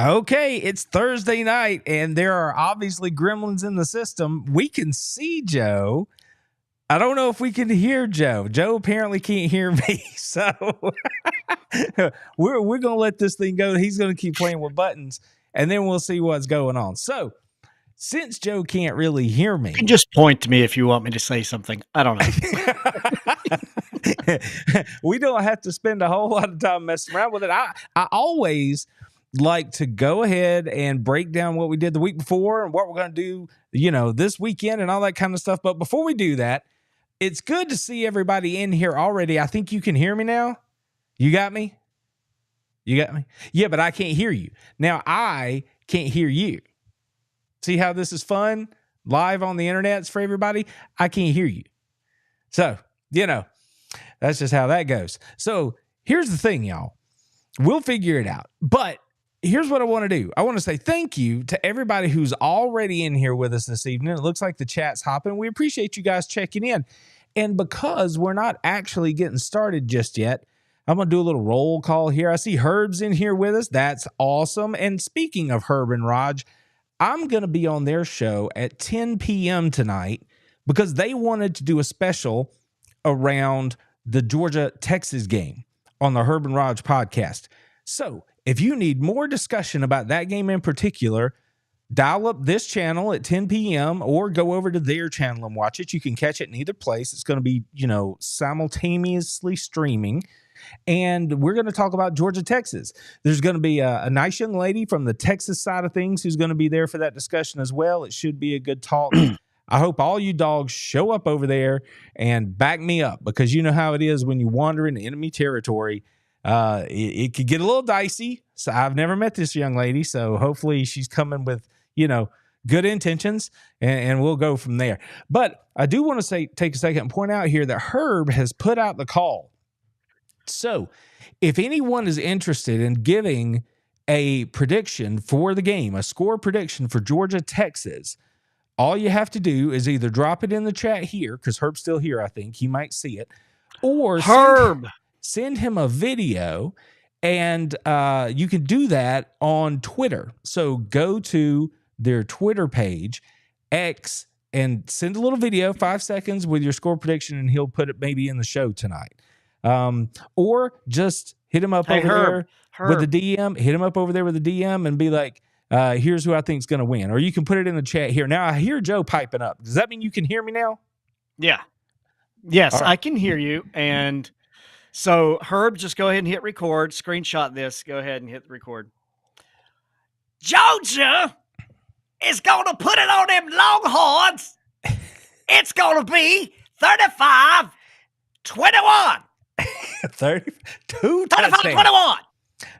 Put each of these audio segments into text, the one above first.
Okay, it's Thursday night, and there are obviously gremlins in the system. We can see Joe. I don't know if we can hear Joe. Joe apparently can't hear me, so we're gonna let this thing go. He's gonna keep playing with buttons, and then we'll see what's going on. So, since Joe can't really hear me, You can just point to me if you want me to say something. I don't know. we don't have to spend a whole lot of time messing around with it. I always like to go ahead and break down what we did the week before and what we're going to do, this weekend and all that kind of stuff. But before we do that, it's good to see everybody in here already. I think you can hear me now. You got me? You got me? Yeah, but I can't hear you. Now I can't hear you. See how this is fun? Live on the internet for everybody. I can't hear you. So, that's just how that goes. So here's the thing, y'all. We'll figure it out. But here's what I want to do. I want to say thank you to everybody who's already in here with us this evening. It looks like the chat's hopping. We appreciate you guys checking in. And because we're not actually getting started just yet, I'm going to do a little roll call here. I see Herb's in here with us. That's awesome. And speaking of Herb and Raj, I'm going to be on their show at 10 p.m. tonight because they wanted to do a special around the Georgia-Texas game on the Herb and Raj podcast. So if you need more discussion about that game in particular, dial up this channel at 10 p.m. or go over to their channel and watch it. You can catch it in either place. It's going to be, simultaneously streaming. And we're going to talk about Georgia, Texas. There's going to be a nice young lady from the Texas side of things who's going to be there for that discussion as well. It should be a good talk. I hope all you dogs show up over there and back me up because you know how it is when you wander into enemy territory. It could get a little dicey. So I've never met this young lady, so hopefully she's coming with, good intentions, and we'll go from there. But I do want to take a second and point out here that Herb has put out the call. So if anyone is interested in giving a prediction for the game, a score prediction for Georgia, Texas, all you have to do is either drop it in the chat here, because Herb's still here, I think. He might see it. Or send him a video, and you can do that on Twitter. So go to their Twitter page, X, and send a little video, 5 seconds, with your score prediction, and he'll put it maybe in the show tonight. Or just hit him up over there with the DM. Hit him up over there with the DM and be like, here's who I think is going to win. Or you can put it in the chat here. Now, I hear Joe piping up. Does that mean you can hear me now? Yeah. Yes, right. I can hear you. And so, Herb, just go ahead and hit record. Screenshot this. Go ahead and hit record. Georgia is going to put it on them Longhorns. It's going to be 35-21. 32 touchdowns. 35-21.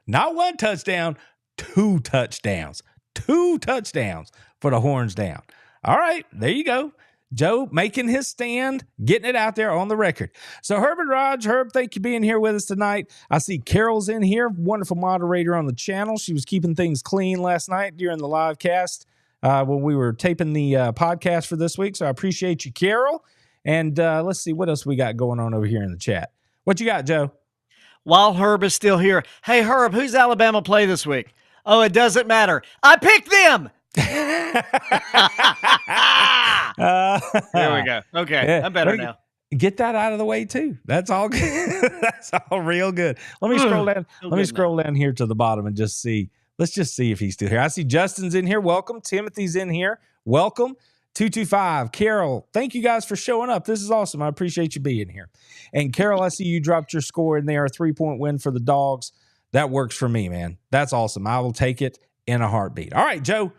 Not one touchdown, 2 touchdowns. 2 touchdowns for the Horns down. All right, there you go. Joe making his stand, getting it out there on the record. So Herb and Raj, Herb, thank you for being here with us tonight. I see Carol's in here, wonderful moderator on the channel. She was keeping things clean last night during the live cast when we were taping the podcast for this week. So I appreciate you, Carol. And let's see what else we got going on over here in the chat. What you got, Joe? While Herb is still here. Hey, Herb, who's Alabama play this week? Oh, it doesn't matter. I picked them. There we go. Okay, yeah, I'm better now. Get that out of the way too. That's all good. That's all real good. Let me scroll down. Let me scroll down here to the bottom and just see. Let's just see if he's still here. I see Justin's in here. Welcome. Timothy's in here. Welcome. 225. Carol, thank you guys for showing up. This is awesome. I appreciate you being here. And Carol, I see you dropped your score in there, a 3-point win for the Dogs. That works for me, man. That's awesome. I will take it in a heartbeat. All right, Joe,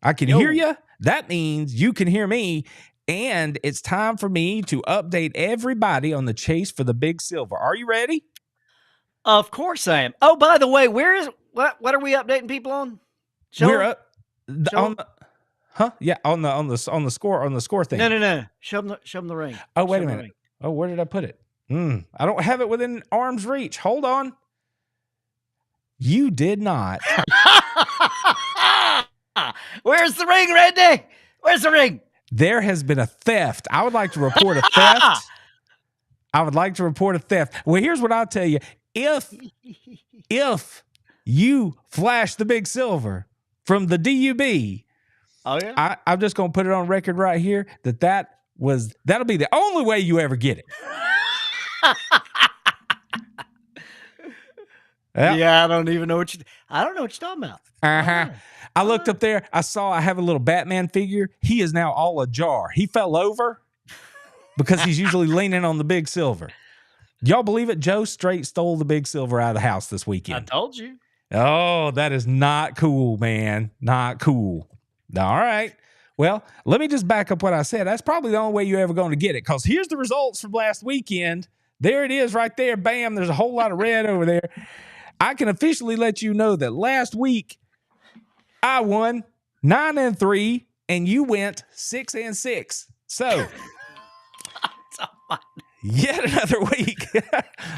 I can hear you. That means you can hear me. And it's time for me to update everybody on the chase for the Big Silver. Are you ready? Of course I am. Oh, by the way, what are we updating people on? We're up on the, huh? Yeah, on the score thing. No. Show them the ring. Oh, wait a minute. Oh, where did I put it? I don't have it within arm's reach. Hold on. You did not. Where's the ring, Randy? Where's the ring? There has been a theft. I would like to report a theft. Well, here's what I'll tell you. If you flashed the big silver from the DUB. Oh yeah. I'm just gonna put it on record right here that'll be the only way you ever get it. Yep. Yeah, I don't know what you're talking about. Uh-huh. I looked up there. I have a little Batman figure. He is now all ajar. He fell over because he's usually leaning on the big silver. Y'all believe it? Joe straight stole the big silver out of the house this weekend. I told you. Oh, that is not cool, man. Not cool. All right. Well, let me just back up what I said. That's probably the only way you're ever going to get it, because here's the results from last weekend. There it is right there. Bam. There's a whole lot of red over there. I can officially let you know that last week I won 9-3 and you went 6-6. So yet another week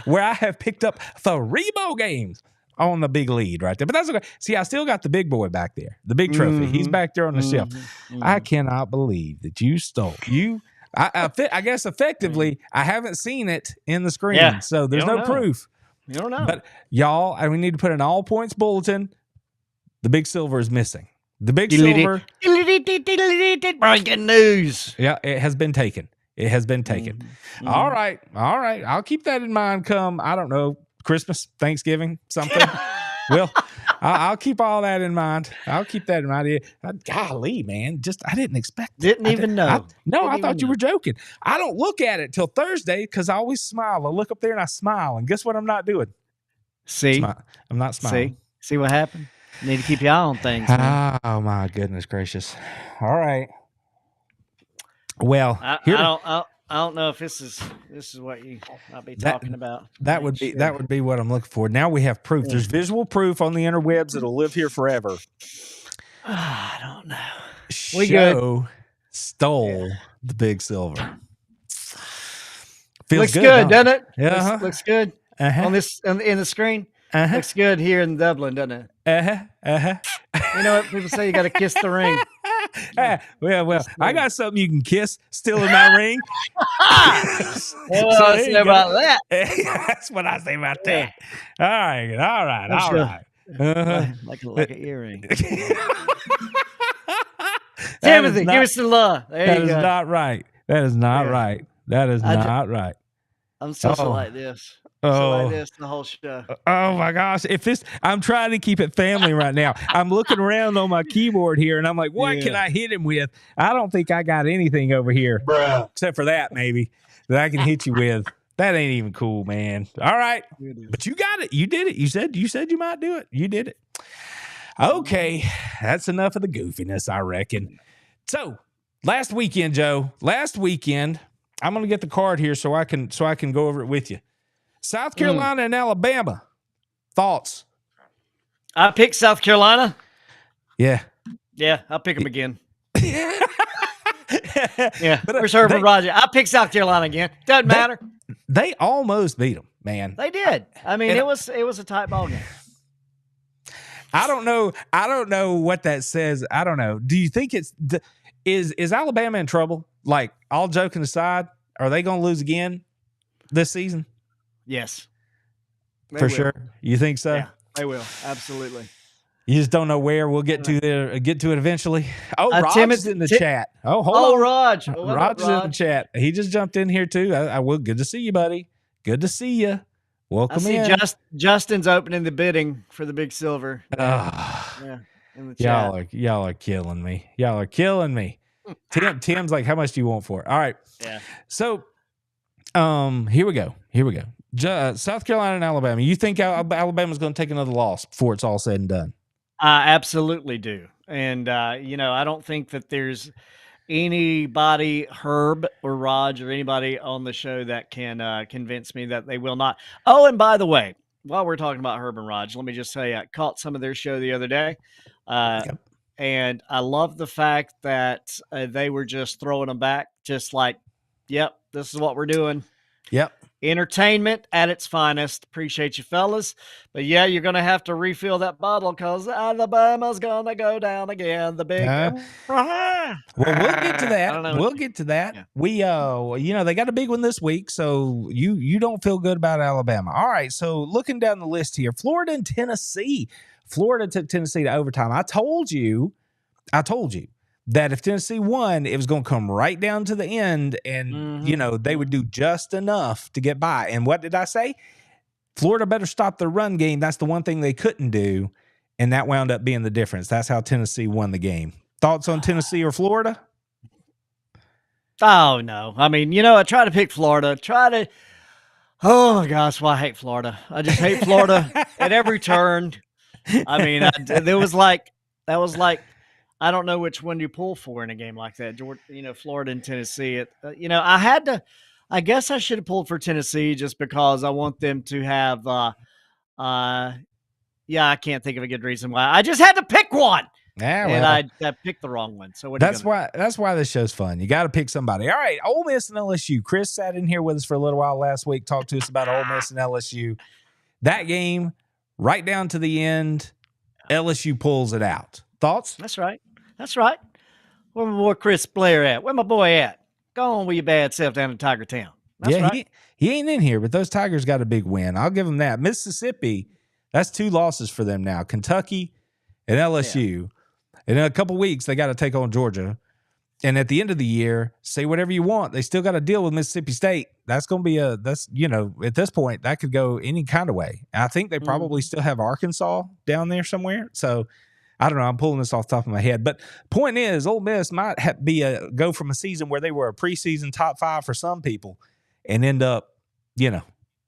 where I have picked up 3 bowl games on the big lead right there. But that's okay. See, I still got the big boy back there, the big trophy. Mm-hmm. He's back there on the shelf. Mm-hmm. I cannot believe that you stole. I guess effectively, I haven't seen it in the screen, so there's no proof. You don't know. But y'all, we need to put an all points bulletin. The big silver is missing. The big silver. Breaking news. Yeah, it has been taken. It has been taken. Mm-hmm. All right. I'll keep that in mind come, I don't know, Christmas, Thanksgiving, something. Well, I'll keep all that in mind. I'll keep that in mind. Golly, man, I didn't expect it. Didn't even know. I thought you were joking. I don't look at it till Thursday because I always smile. I look up there and I smile. And guess what I'm not doing? See? I'm not smiling. See what happened? You need to keep your eye on things, man. Oh, my goodness gracious. All right. Well, I don't know if this is what you might be talking about. That would be what I'm looking for. Now we have proof. There's visual proof on the interwebs that'll live here forever. I don't know. Show stole the big silver. Looks good, doesn't it? Yeah, looks good on this in the screen. Looks good here in Dublin, doesn't it? You know what people say? You got to kiss the ring. Well, I got something you can kiss still in my ring. I say about that. That's what I say about that. All right. Like an earring. Timothy, give us the love. That is not right. That is not right. That is not right. I'm supposed to like this. Like this the whole show. Oh my gosh. I'm trying to keep it family right now. I'm looking around on my keyboard here and I'm like, what can I hit him with? I don't think I got anything over here. Bruh. Except for that, maybe, that I can hit you with. That ain't even cool, man. All right. But you got it. You did it. You said you might do it. You did it. Okay. That's enough of the goofiness, I reckon. So last weekend, Joe, I'm gonna get the card here so I can go over it with you. South Carolina and Alabama. Thoughts? I picked South Carolina. Yeah. Yeah, I'll pick them again. Yeah. But where's Herbert Rodgers? I picked South Carolina again. Doesn't matter. They almost beat them, man. They did. I mean, it was a tight ball game. I don't know what that says. I don't know. Do you think is Alabama in trouble? Like, all joking aside, are they going to lose again this season? Yes. For sure. You think so? Yeah, they will. Absolutely. You just don't know where. We'll get to it eventually. Oh, Raj is in the chat. Oh, hold on. Raj. Raj is in the chat. He just jumped in here too. I will. Good to see you, buddy. Good to see you. Welcome in. Justin's opening the bidding for the big silver. Yeah, in the chat. Y'all are killing me. Y'all are killing me. Tim's like, how much do you want for it? All right. Yeah. So, here we go. South Carolina and Alabama. You think Alabama's going to take another loss before it's all said and done? I absolutely do. And, I don't think that there's anybody, Herb or Raj or anybody on the show that can convince me that they will not. Oh, and by the way, while we're talking about Herb and Raj, let me just say I caught some of their show the other day. And I love the fact that they were just throwing them back, just like, yep, this is what we're doing. Yep. entertainment at its finest. Appreciate you, fellas. But yeah, you're going to have to refill that bottle because Alabama's going to go down again. The big. Well, we'll get to that. I don't know. We'll get to that. Yeah. We, they got a big one this week, so you don't feel good about Alabama. All right, so looking down the list here, Florida and Tennessee. Florida took Tennessee to overtime. I told you that if Tennessee won, it was going to come right down to the end, and they would do just enough to get by. And what did I say? Florida better stop their run game. That's the one thing they couldn't do, and that wound up being the difference. That's how Tennessee won the game. Thoughts on Tennessee or Florida? Oh, no. I mean, I try to pick Florida. Oh, my gosh, why I hate Florida. I just hate Florida at every turn. I mean, that was like, I don't know which one you pull for in a game like that. Florida and Tennessee. I guess I should have pulled for Tennessee just because I want them to have, I can't think of a good reason why. I just had to pick one. Yeah, and I picked the wrong one. So that's why this show's fun. You got to pick somebody. All right, Ole Miss and LSU. Chris sat in here with us for a little while last week, talked to us about Ole Miss and LSU. That game, right down to the end, LSU pulls it out. Thoughts? That's right. Where my boy Chris Blair at? Where my boy at? Go on with your bad self down in Tiger Town. That's right. He ain't in here, but those Tigers got a big win. I'll give them that. Mississippi, that's 2 losses for them now. Kentucky and LSU. Yeah. And in a couple weeks, they got to take on Georgia. And at the end of the year, say whatever you want. They still got to deal with Mississippi State. That's going to be at this point, that could go any kind of way. I think they probably still have Arkansas down there somewhere. So I don't know. I'm pulling this off the top of my head. But point is, Ole Miss might go from a season where they were a preseason top 5 for some people and end up,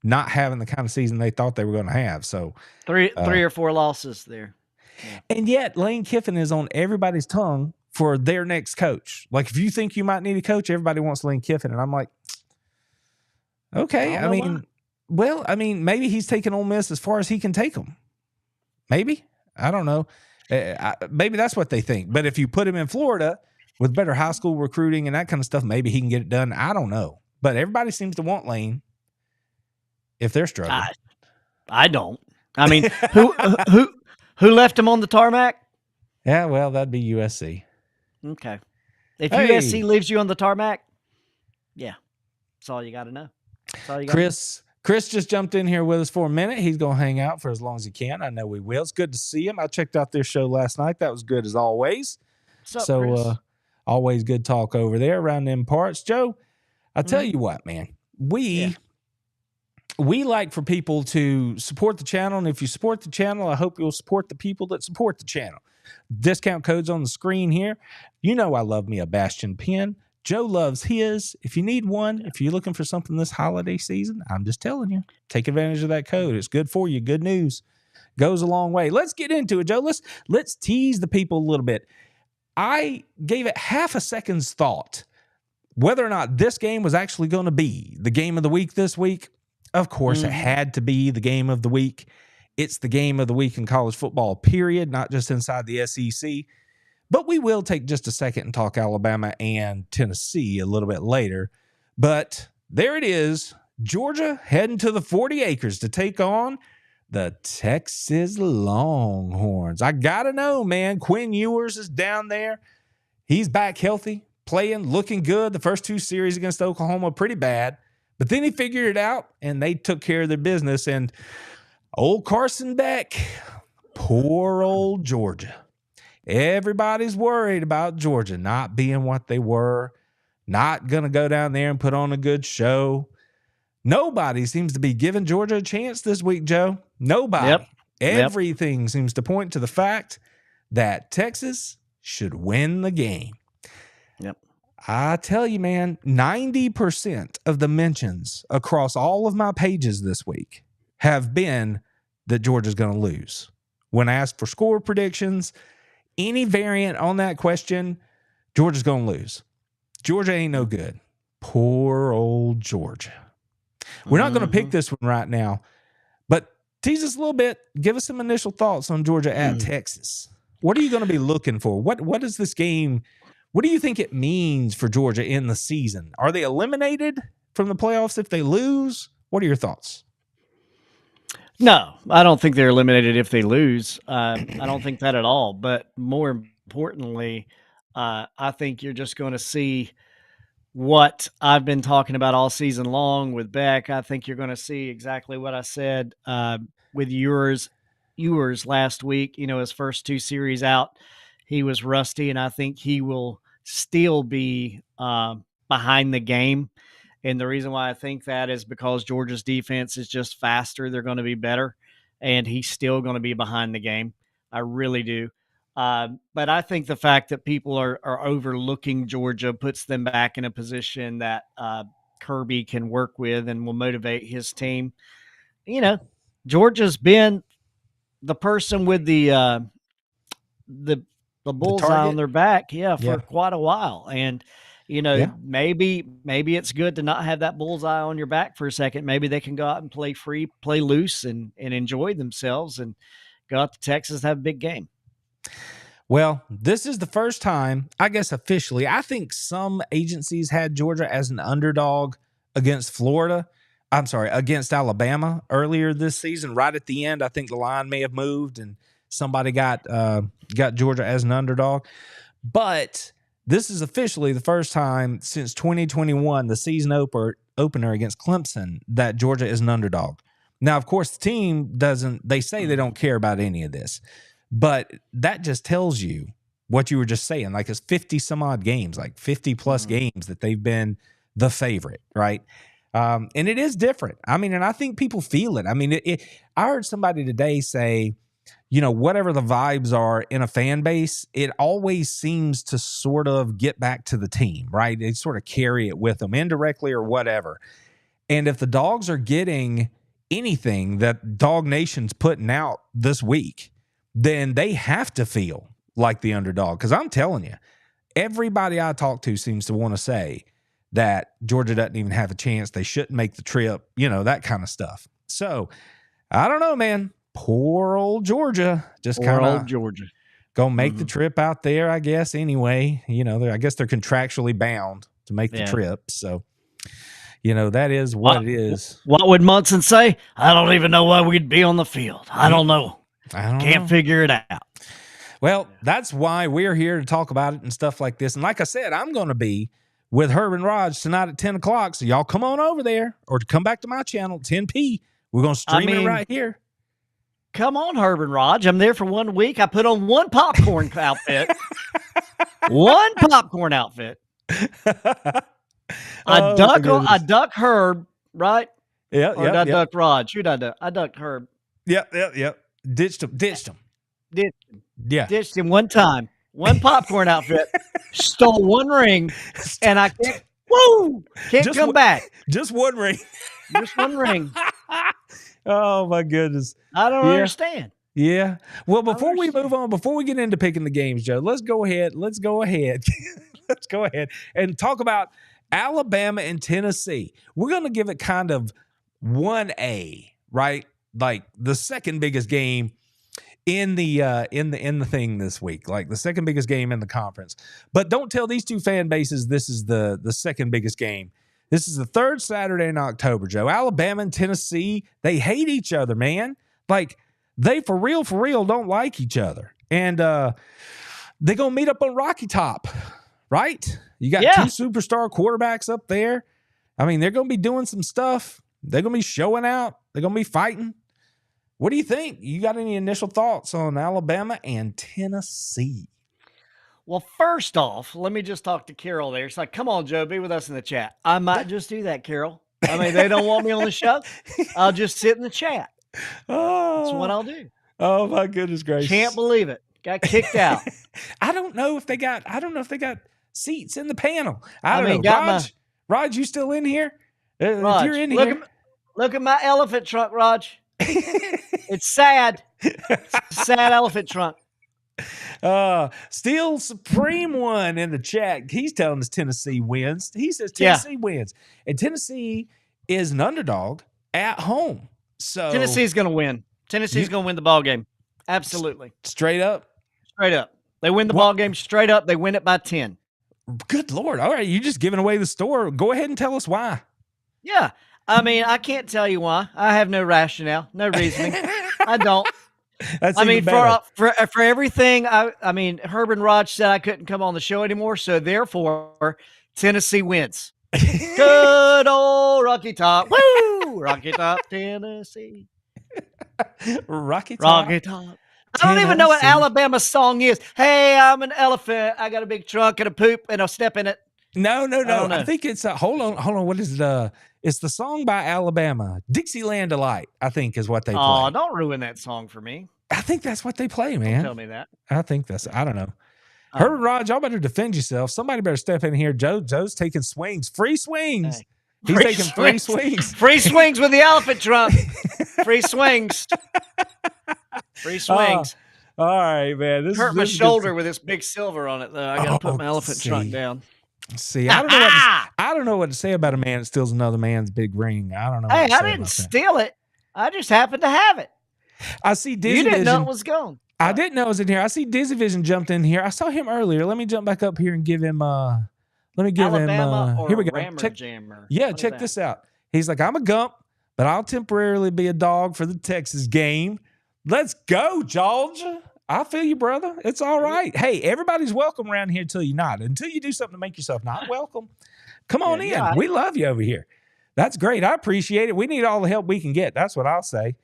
not having the kind of season they thought they were going to have. So 3 or 4 losses there. Yeah. And yet Lane Kiffin is on everybody's tongue for their next coach. Like, if you think you might need a coach, everybody wants Lane Kiffin. And I'm like, okay. I mean, maybe he's taking Ole Miss as far as he can take them. Maybe. I don't know. Maybe that's what they think. But if you put him in Florida with better high school recruiting and that kind of stuff, maybe he can get it done. I don't know. But everybody seems to want Lane if they're struggling. I don't. I mean, who left him on the tarmac? Yeah, well, that'd be USC. Okay. If USC leaves you on the tarmac, yeah, that's all you got to know. Chris just jumped in here with us for a minute. He's going to hang out for as long as he can. I know we will. It's good to see him. I checked out their show last night. That was good as always. What's up, Chris? Always good talk over there around them parts. Joe, I tell you what, man, we like for people to support the channel. And if you support the channel, I hope you'll support the people that support the channel. Discount codes on the screen here. I love me a Bastion pen. Joe loves his. If you need one, if you're looking for something this holiday season, I'm just telling you, take advantage of that code. It's good for you. Good news. Goes a long way. Let's get into it, Joe. Let's tease the people a little bit. I gave it half a second's thought whether or not this game was actually going to be the game of the week this week. Of course, it had to be the game of the week. It's the game of the week in college football, period, not just inside the SEC. But we will take just a second and talk Alabama and Tennessee a little bit later. But there it is. Georgia heading to the 40 acres to take on the Texas Longhorns. I got to know, man. Quinn Ewers is down there. He's back healthy, playing, looking good. The first 2 series against Oklahoma, pretty bad. But then he figured it out, and they took care of their business. And old Carson Beck, poor old Georgia. Everybody's worried about Georgia not being what they were, not going to go down there and put on a good show. Nobody seems to be giving Georgia a chance this week, Joe. Nobody. Yep. Everything seems to point to the fact that Texas should win the game. Yep. I tell you, man, 90% of the mentions across all of my pages this week have been that Georgia's going to lose. When I ask for score predictions, any variant on that question, Georgia's going to lose. Georgia ain't no good. Poor old Georgia. We're not going to pick this one right now, but tease us a little bit. Give us some initial thoughts on Georgia at Texas. What are you going to be looking for? What is this game? What do you think it means for Georgia in the season? Are they eliminated from the playoffs if they lose? What are your thoughts? No, I don't think they're eliminated if they lose. I don't think that at all. But more importantly, I think you're just going to see what I've been talking about all season long with Beck. I think you're going to see exactly what I said with yours last week. You know, his first 2 series out, he was rusty, and I think he will still be behind the game. And the reason why I think that is because Georgia's defense is just faster. They're going to be better, and he's still going to be behind the game. I really do. But I think the fact that people are overlooking Georgia puts them back in a position that Kirby can work with and will motivate his team. You know, Georgia's been the person with the bullseye on their back, for quite a while. And maybe it's good to not have that bullseye on your back for a second. Maybe they can go out and play free, play loose, and enjoy themselves, and go out to Texas and have a big game. Well, this is the first time, I guess officially, I think some agencies had Georgia as an underdog against against Alabama earlier this season. Right at the end, I think the line may have moved and somebody got Georgia as an underdog. But this is officially the first time since 2021, the season opener against Clemson, that Georgia is an underdog. Now, of course, the team doesn't, they say they don't care about any of this, but that just tells you what you were just saying. Like, it's 50 some odd games, like 50 plus games that they've been the favorite, right? And it is different. I mean, and I think people feel it. I mean, I heard somebody today say, whatever the vibes are in a fan base, it always seems to sort of get back to the team, right? They sort of carry it with them indirectly or whatever. And if the Dogs are getting anything that Dog Nation's putting out this week, then they have to feel like the underdog. Because I'm telling you, everybody I talk to seems to want to say that Georgia doesn't even have a chance. They shouldn't make the trip, that kind of stuff. So I don't know, man. Poor old Georgia. Just kind of gonna make the trip out there, I guess, anyway. I guess they're contractually bound to make the trip. So, that is what it is. What would Munson say? I don't even know why we'd be on the field. I don't know. Can't figure it out. Well, that's why we're here to talk about it and stuff like this. And like I said, I'm going to be with Herb and Raj tonight at 10 o'clock. So y'all come on over there or come back to my channel, 10p. We're going to stream it right here. Come on, Herb and Raj. I'm there for 1 week. I put on one popcorn outfit. One popcorn outfit. I duck Herb, right? Yeah, or I ducked Raj. Who did I duck? I ducked Herb. Yep. Ditched him. Yeah. Ditched him one time. One popcorn outfit. Stole one ring, and I can't come back. Just one ring. Just one ring. Oh my goodness. I don't understand. Yeah. Well, before we move on, before we get into picking the games, Joe, let's go ahead. let's go ahead and talk about Alabama and Tennessee. We're going to give it kind of 1A, right? Like the second biggest game in the thing this week, like the second biggest game in the conference. But don't tell these two fan bases this is the second biggest game. This is the third Saturday in October, Joe. Alabama and Tennessee, they hate each other, man. Like, they for real don't like each other. And they're going to meet up on Rocky Top, right? You got two superstar quarterbacks up there. I mean, they're going to be doing some stuff. They're going to be showing out. They're going to be fighting. What do you think? You got any initial thoughts on Alabama and Tennessee? Well, first off, let me just talk to Carol there. It's like, come on, Joe, be with us in the chat. I might just do that, Carol. I mean, they don't want me on the show. I'll just sit in the chat. That's what I'll do. Oh, my goodness gracious. Can't believe it. Got kicked out. I don't know if they got seats in the panel. I don't know. Raj, you still in here? Raj, if you're in here. Look at my elephant trunk, Raj. It's sad. It's a sad elephant trunk. Steel Supreme One in the chat. He's telling us Tennessee wins. He says Tennessee wins. And Tennessee is an underdog at home. So Tennessee's going to win. Tennessee's going to win the ball game. Absolutely. Straight up. They win the ball game straight up. They win it by 10. Good Lord. All right. You're just giving away the store. Go ahead and tell us why. Yeah. I mean, I can't tell you why. I have no rationale, no reasoning. I don't. That's I even mean, better. for everything, I mean, Herb and Raj said I couldn't come on the show anymore, so therefore, Tennessee wins. Good old Rocky Top, woo! Rocky Top, Tennessee. Rocky Top. Rocky Top. I don't even know what Alabama song is. Hey, I'm an elephant. I got a big trunk and a poop and a step in it. No. I think it's hold on. What is it? It's the song by Alabama, Dixieland Delight. I think is what they play. Oh, don't ruin that song for me. I think that's what they play, man. Don't tell me that. I think that's. I don't know. Herb and Raj, y'all better defend yourself. Somebody better step in here. Joe's taking swings, free swings. Hey. He's taking free swings. Free swings with the elephant trunk. Free swings. Free swings. All right, man. This hurt my shoulder with this big silver on it, though. I got to put my elephant trunk down. See, I don't know what to say about a man that steals another man's big ring. I don't know. Hey, I didn't steal it. I just happened to have it. I see Dizzy You didn't Vision. know it was gone. I didn't know it was in here. I see Dizzy Vision jumped in here. I saw him earlier. Let me jump back up here and give him Alabama or here we go. Rammer Jammer. Yeah, check this out. He's like, I'm a Gump, but I'll temporarily be a dog for the Texas game. Let's go, Georgia. I feel you, brother. It's all right. Hey, everybody's welcome around here until you're not. Until you do something to make yourself not welcome, come on in. Yeah. We love you over here. That's great. I appreciate it. We need all the help we can get. That's what I'll say.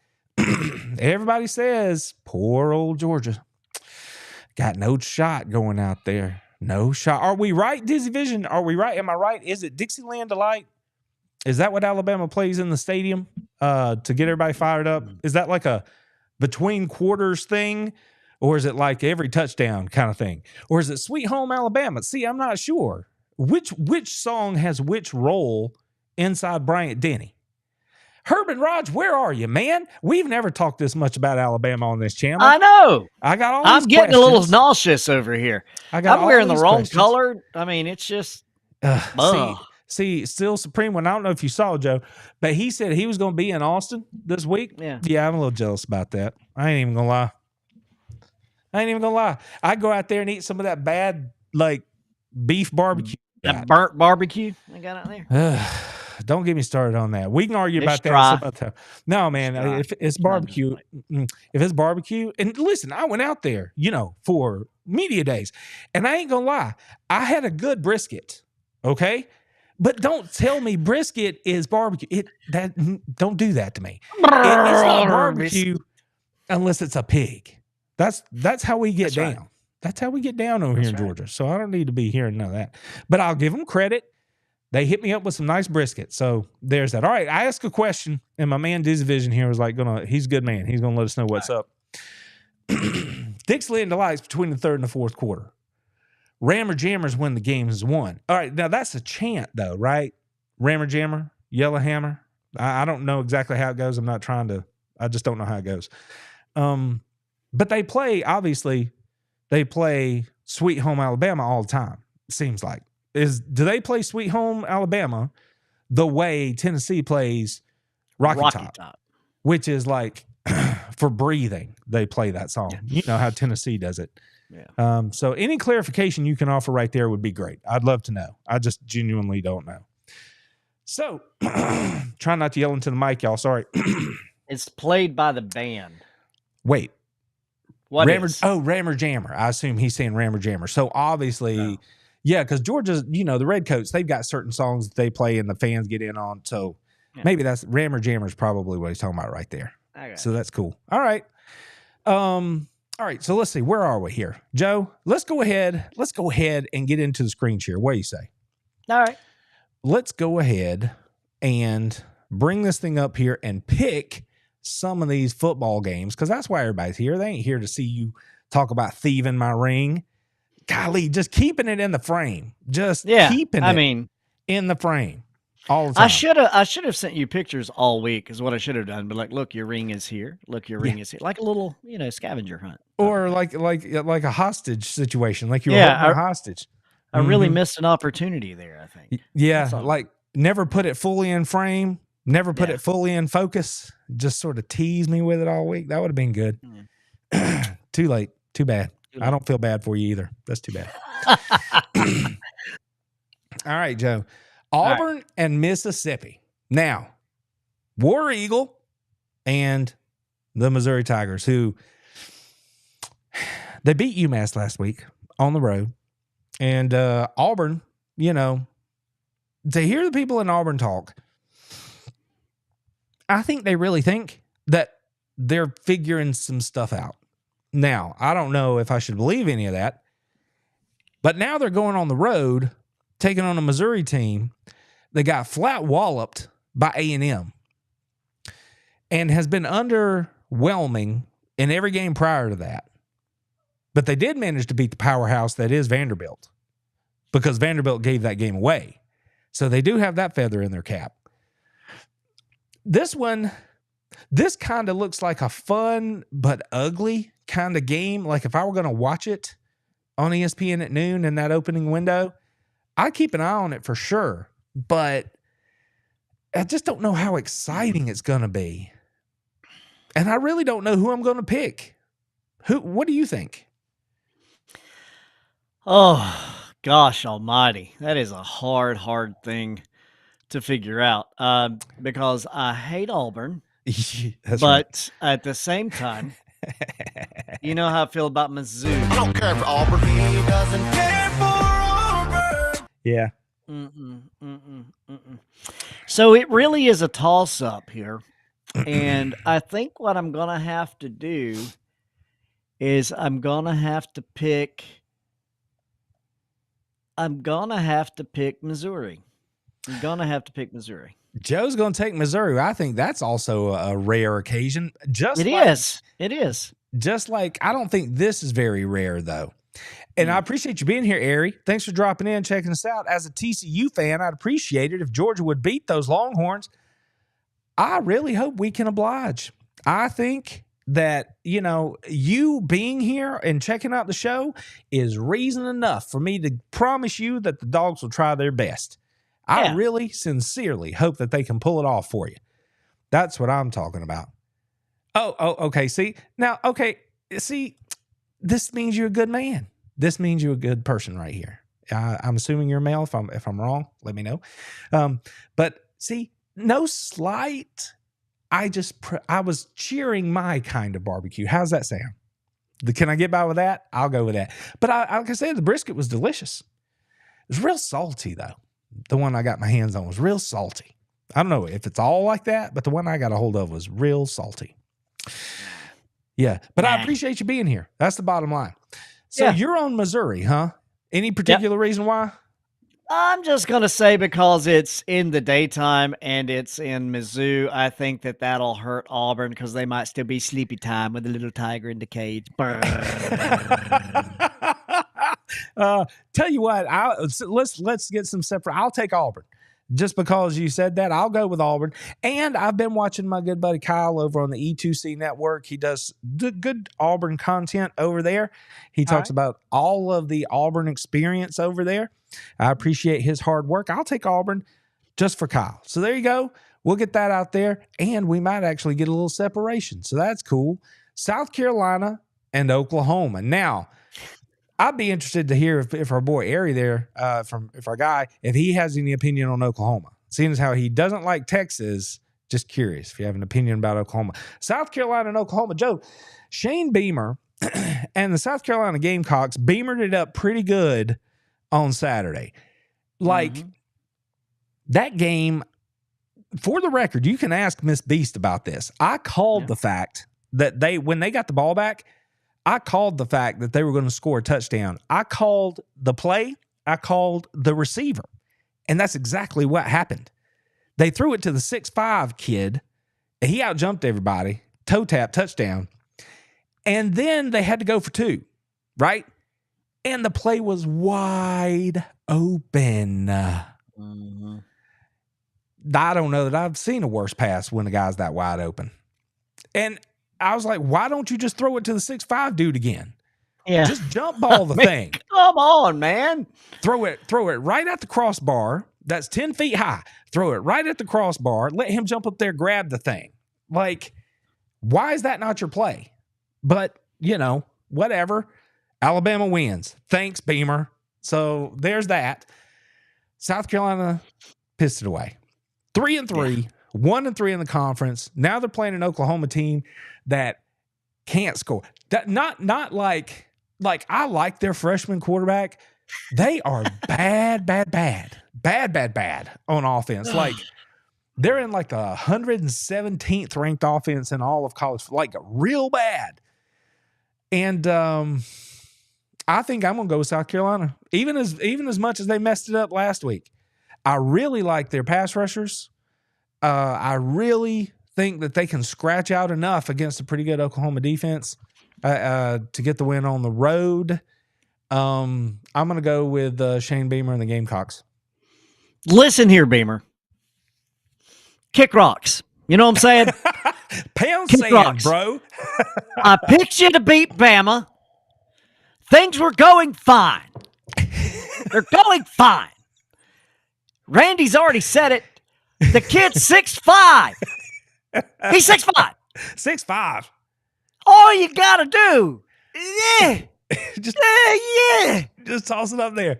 Everybody says, poor old Georgia. Got no shot going out there. No shot. Are we right, Dizzy Vision? Are we right? Am I right? Is it Dixieland Delight? Is that what Alabama plays in the stadium to get everybody fired up? Is that like a between quarters thing? Or is it like every touchdown kind of thing? Or is it Sweet Home Alabama? See, I'm not sure. Which song has which role inside Bryant Denny? Herb and Raj, where are you, man? We've never talked this much about Alabama on this channel. I know. I got all I'm these getting questions. a little nauseous over here. I'm wearing the wrong color. I mean, it's just see, still Supreme one. I don't know if you saw, Joe, but he said he was going to be in Austin this week. Yeah, I'm a little jealous about that. I ain't even going to lie. I go out there and eat some of that bad, like, beef barbecue. That burnt barbecue I got out there. Don't get me started on that. We can argue about that. No, man, if it's barbecue, and listen, I went out there, for media days, and I ain't going to lie. I had a good brisket, okay? But don't tell me brisket is barbecue. Don't do that to me. It's not barbecue unless it's a pig. That's how we get down. Right. That's how we get down over here in Georgia. So I don't need to be hearing none of that. But I'll give them credit. They hit me up with some nice brisket. So there's that. All right, I asked a question, and my man Dizzy Vision here was like, he's a good man. He's going to let us know what's up. Dixieland Delight's between the third and the fourth quarter. Rammer Jammers when the game is won. All right, now that's a chant, though, right? Rammer Jammer, Yellow Hammer. I don't know exactly how it goes. I just don't know how it goes. But they play Sweet Home Alabama all the time, it seems like. Do they play Sweet Home Alabama the way Tennessee plays Rocky Top, which is like for breathing, they play that song. Yeah. You know how Tennessee does it. Yeah. So any clarification you can offer right there would be great. I'd love to know. I just genuinely don't know. So try not to yell into the mic, y'all. Sorry. It's played by the band. Wait. What is? Oh, Rammer Jammer. I assume he's saying Rammer Jammer. So obviously, yeah, because Georgia's, the Redcoats, they've got certain songs that they play and the fans get in on. So maybe that's Rammer Jammer is probably what he's talking about right there. So that's cool. All right. All right. So let's see. Where are we here? Joe, let's go ahead and get into the screen share. What do you say? All right. Let's go ahead and bring this thing up here and pick some of these football games, because that's why everybody's here. They ain't here to see you talk about thieving my ring. Golly, just keeping it in the frame. Keeping it in the frame all the time. I should have sent you pictures all week is what I should have done. But like, look, your ring is here. Look, your ring is here. Like a little, scavenger hunt. Or like a hostage situation. Like you were holding a hostage. I really missed an opportunity there, I think. Yeah, like never put it fully in frame. Never put it fully in focus. Just sort of tease me with it all week. That would have been good. Too late. Too bad. I don't feel bad for you either. That's too bad. All right, Joe. Auburn and Mississippi. Now, War Eagle and the Missouri Tigers, who they beat UMass last week on the road. And Auburn, you know, to hear the people in Auburn talk, I think they really think that they're figuring some stuff out. Now, I don't know if I should believe any of that, but now they're going on the road, taking on a Missouri team that got flat walloped by A&M and has been underwhelming in every game prior to that. But they did manage to beat the powerhouse that is Vanderbilt, because Vanderbilt gave that game away. So they do have that feather in their cap. This one, this kind of looks like a fun but ugly kind of game. Like if I were going to watch it on ESPN at noon in that opening window, I'd keep an eye on it for sure. But I just don't know how exciting it's going to be. And I really don't know who I'm going to pick. What do you think? Oh, gosh almighty. That is a hard thing to figure out because I hate Auburn. That's but right. At the same time, you know how I feel about Mizzou. I don't care for Auburn. He doesn't care for Auburn. Yeah. So it really is a toss-up here. And I think what I'm going to have to do is I'm going to have to pick Missouri. I'm going to have to pick Missouri. Joe's going to take Missouri. I think that's also a rare occasion. It is. Just like, I don't think this is very rare, though. And I appreciate you being here, Ari. Thanks for dropping in, checking us out. As a TCU fan, I'd appreciate it if Georgia would beat those Longhorns. I really hope we can oblige. I think that, you know, you being here and checking out the show is reason enough for me to promise you that the Dogs will try their best. I really sincerely hope that they can pull it off for you. That's what I'm talking about. Oh, okay. See, this means you're a good man. This means you're a good person right here. I'm assuming you're a male. If I'm wrong, let me know. But see, no slight. I was cheering my kind of barbecue. How's that sound? Can I get by with that? I'll go with that. But like I said, the brisket was delicious. It was real salty though. The one I got my hands on was real salty. I don't know if it's all like that, but the one I got a hold of was real salty. Yeah, but I appreciate you being here. That's the bottom line. So you're on Missouri, huh? Any particular reason why? I'm just going to say because it's in the daytime and it's in Mizzou, I think that'll hurt Auburn because they might still be sleepy time with a little tiger in the cage. Tell you what, let's get some separate. I'll take Auburn. Just because you said that, I'll go with Auburn. And I've been watching my good buddy Kyle over on the E2C network. He does good Auburn content over there. He talks about all of the Auburn experience over there. I appreciate his hard work. I'll take Auburn just for Kyle. So there you go. We'll get that out there, and we might actually get a little separation. So that's cool. South Carolina and Oklahoma. Now, I'd be interested to hear if our boy Ari there, if our guy, if he has any opinion on Oklahoma. Seeing as how he doesn't like Texas, just curious if you have an opinion about Oklahoma. South Carolina and Oklahoma. Joe, Shane Beamer and the South Carolina Gamecocks beamered it up pretty good on Saturday. Like, that game, for the record, you can ask Miss Beast about this. I called the fact that when they got the ball back, I called the fact that they were going to score a touchdown. I called the play. I called the receiver. And that's exactly what happened. They threw it to the 6'5" kid. He outjumped everybody. Toe tap, touchdown. And then they had to go for two, right? And the play was wide open. I don't know that I've seen a worse pass when the guy's that wide open. And I was like, why don't you just throw it to the 6'5" dude again? Yeah. Just jump ball the thing. Come on, man. Throw it right at the crossbar. That's 10 feet high. Throw it right at the crossbar. Let him jump up there, grab the thing. Like, why is that not your play? But, you know, whatever. Alabama wins. Thanks, Beamer. So there's that. South Carolina pissed it away. 3-3. 1-3 in the conference. Now they're playing an Oklahoma team that can't score. That not like I like their freshman quarterback. They are bad on offense. Like they're in like the 117th ranked offense in all of college, like real bad. And I think I'm gonna go with South Carolina, even as much as they messed it up last week. I really like their pass rushers. I really think that they can scratch out enough against a pretty good Oklahoma defense to get the win on the road. I'm going to go with Shane Beamer and the Gamecocks. Listen here, Beamer. Kick rocks. You know what I'm saying? Pound Kick sand, rocks. bro. I picked you to beat Bama. Things were going fine. They're going fine. Randy's already said it. The kid's 6'5". He's 6'5". 6'5". All you gotta do, Just just toss it up there.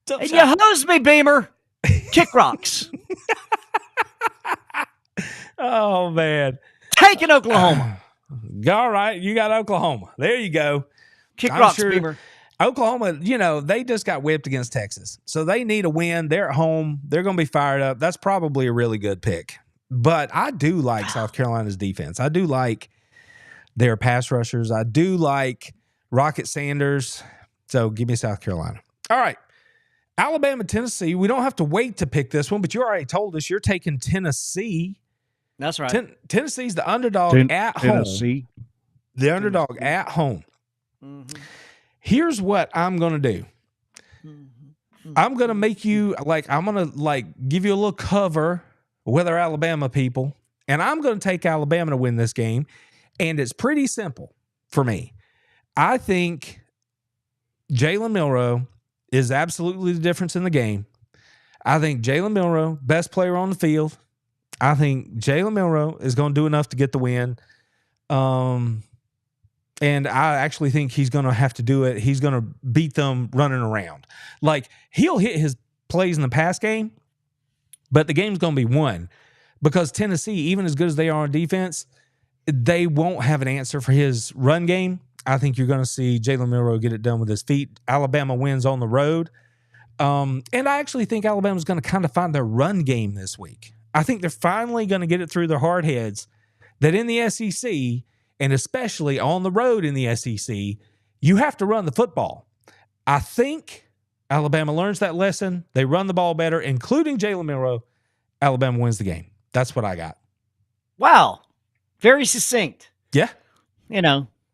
and you hose me, Beamer. Kick rocks. Oh man, Taking Oklahoma. All right, you got Oklahoma. There you go. Kick I'm rocks, sure Beamer. Oklahoma, they just got whipped against Texas. So they need a win. They're at home. They're going to be fired up. That's probably a really good pick. But I do like South Carolina's defense. I do like their pass rushers. I do like Rocket Sanders. So give me South Carolina. All right. Alabama, Tennessee. We don't have to wait to pick this one, but you already told us you're taking Tennessee. That's right. Tennessee's the underdog at home. The underdog at home. Mm-hmm. Here's what I'm going to do. I'm going to make you I'm going to give you a little cover with our Alabama people, and I'm going to take Alabama to win this game. And it's pretty simple for me. I think Jalen Milroe is absolutely the difference in the game. I think Jalen Milroe, best player on the field. I think Jalen Milroe is going to do enough to get the win. And I actually think he's going to have to do it. He's going to beat them running around. He'll hit his plays in the pass game, but the game's going to be won because Tennessee, even as good as they are on defense, they won't have an answer for his run game. I think you're going to see Jalen Milroe get it done with his feet. Alabama wins on the road. And I actually think Alabama's going to kind of find their run game this week. I think they're finally going to get it through their hard heads that in the SEC, and especially on the road in the SEC, you have to run the football. I think Alabama learns that lesson. They run the ball better, including Jalen Milroe. Alabama wins the game. That's what I got. Wow. Very succinct. Yeah.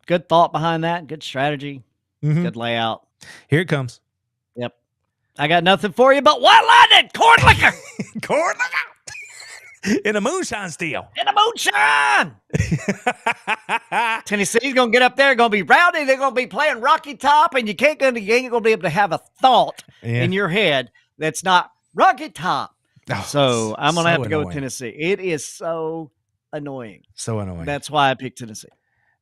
Good thought behind that. Good strategy. Mm-hmm. Good layout. Here it comes. Yep. I got nothing for you but white lightning, corn liquor. Corn liquor. In a moonshine still. In the moonshine. Tennessee's going to get up there, going to be rowdy. They're going to be playing Rocky Top, and you ain't going to be able to have a thought in your head that's not Rocky Top. Oh, so I'm going to have to go annoying. with Tennessee. It is so annoying. So annoying. That's why I picked Tennessee.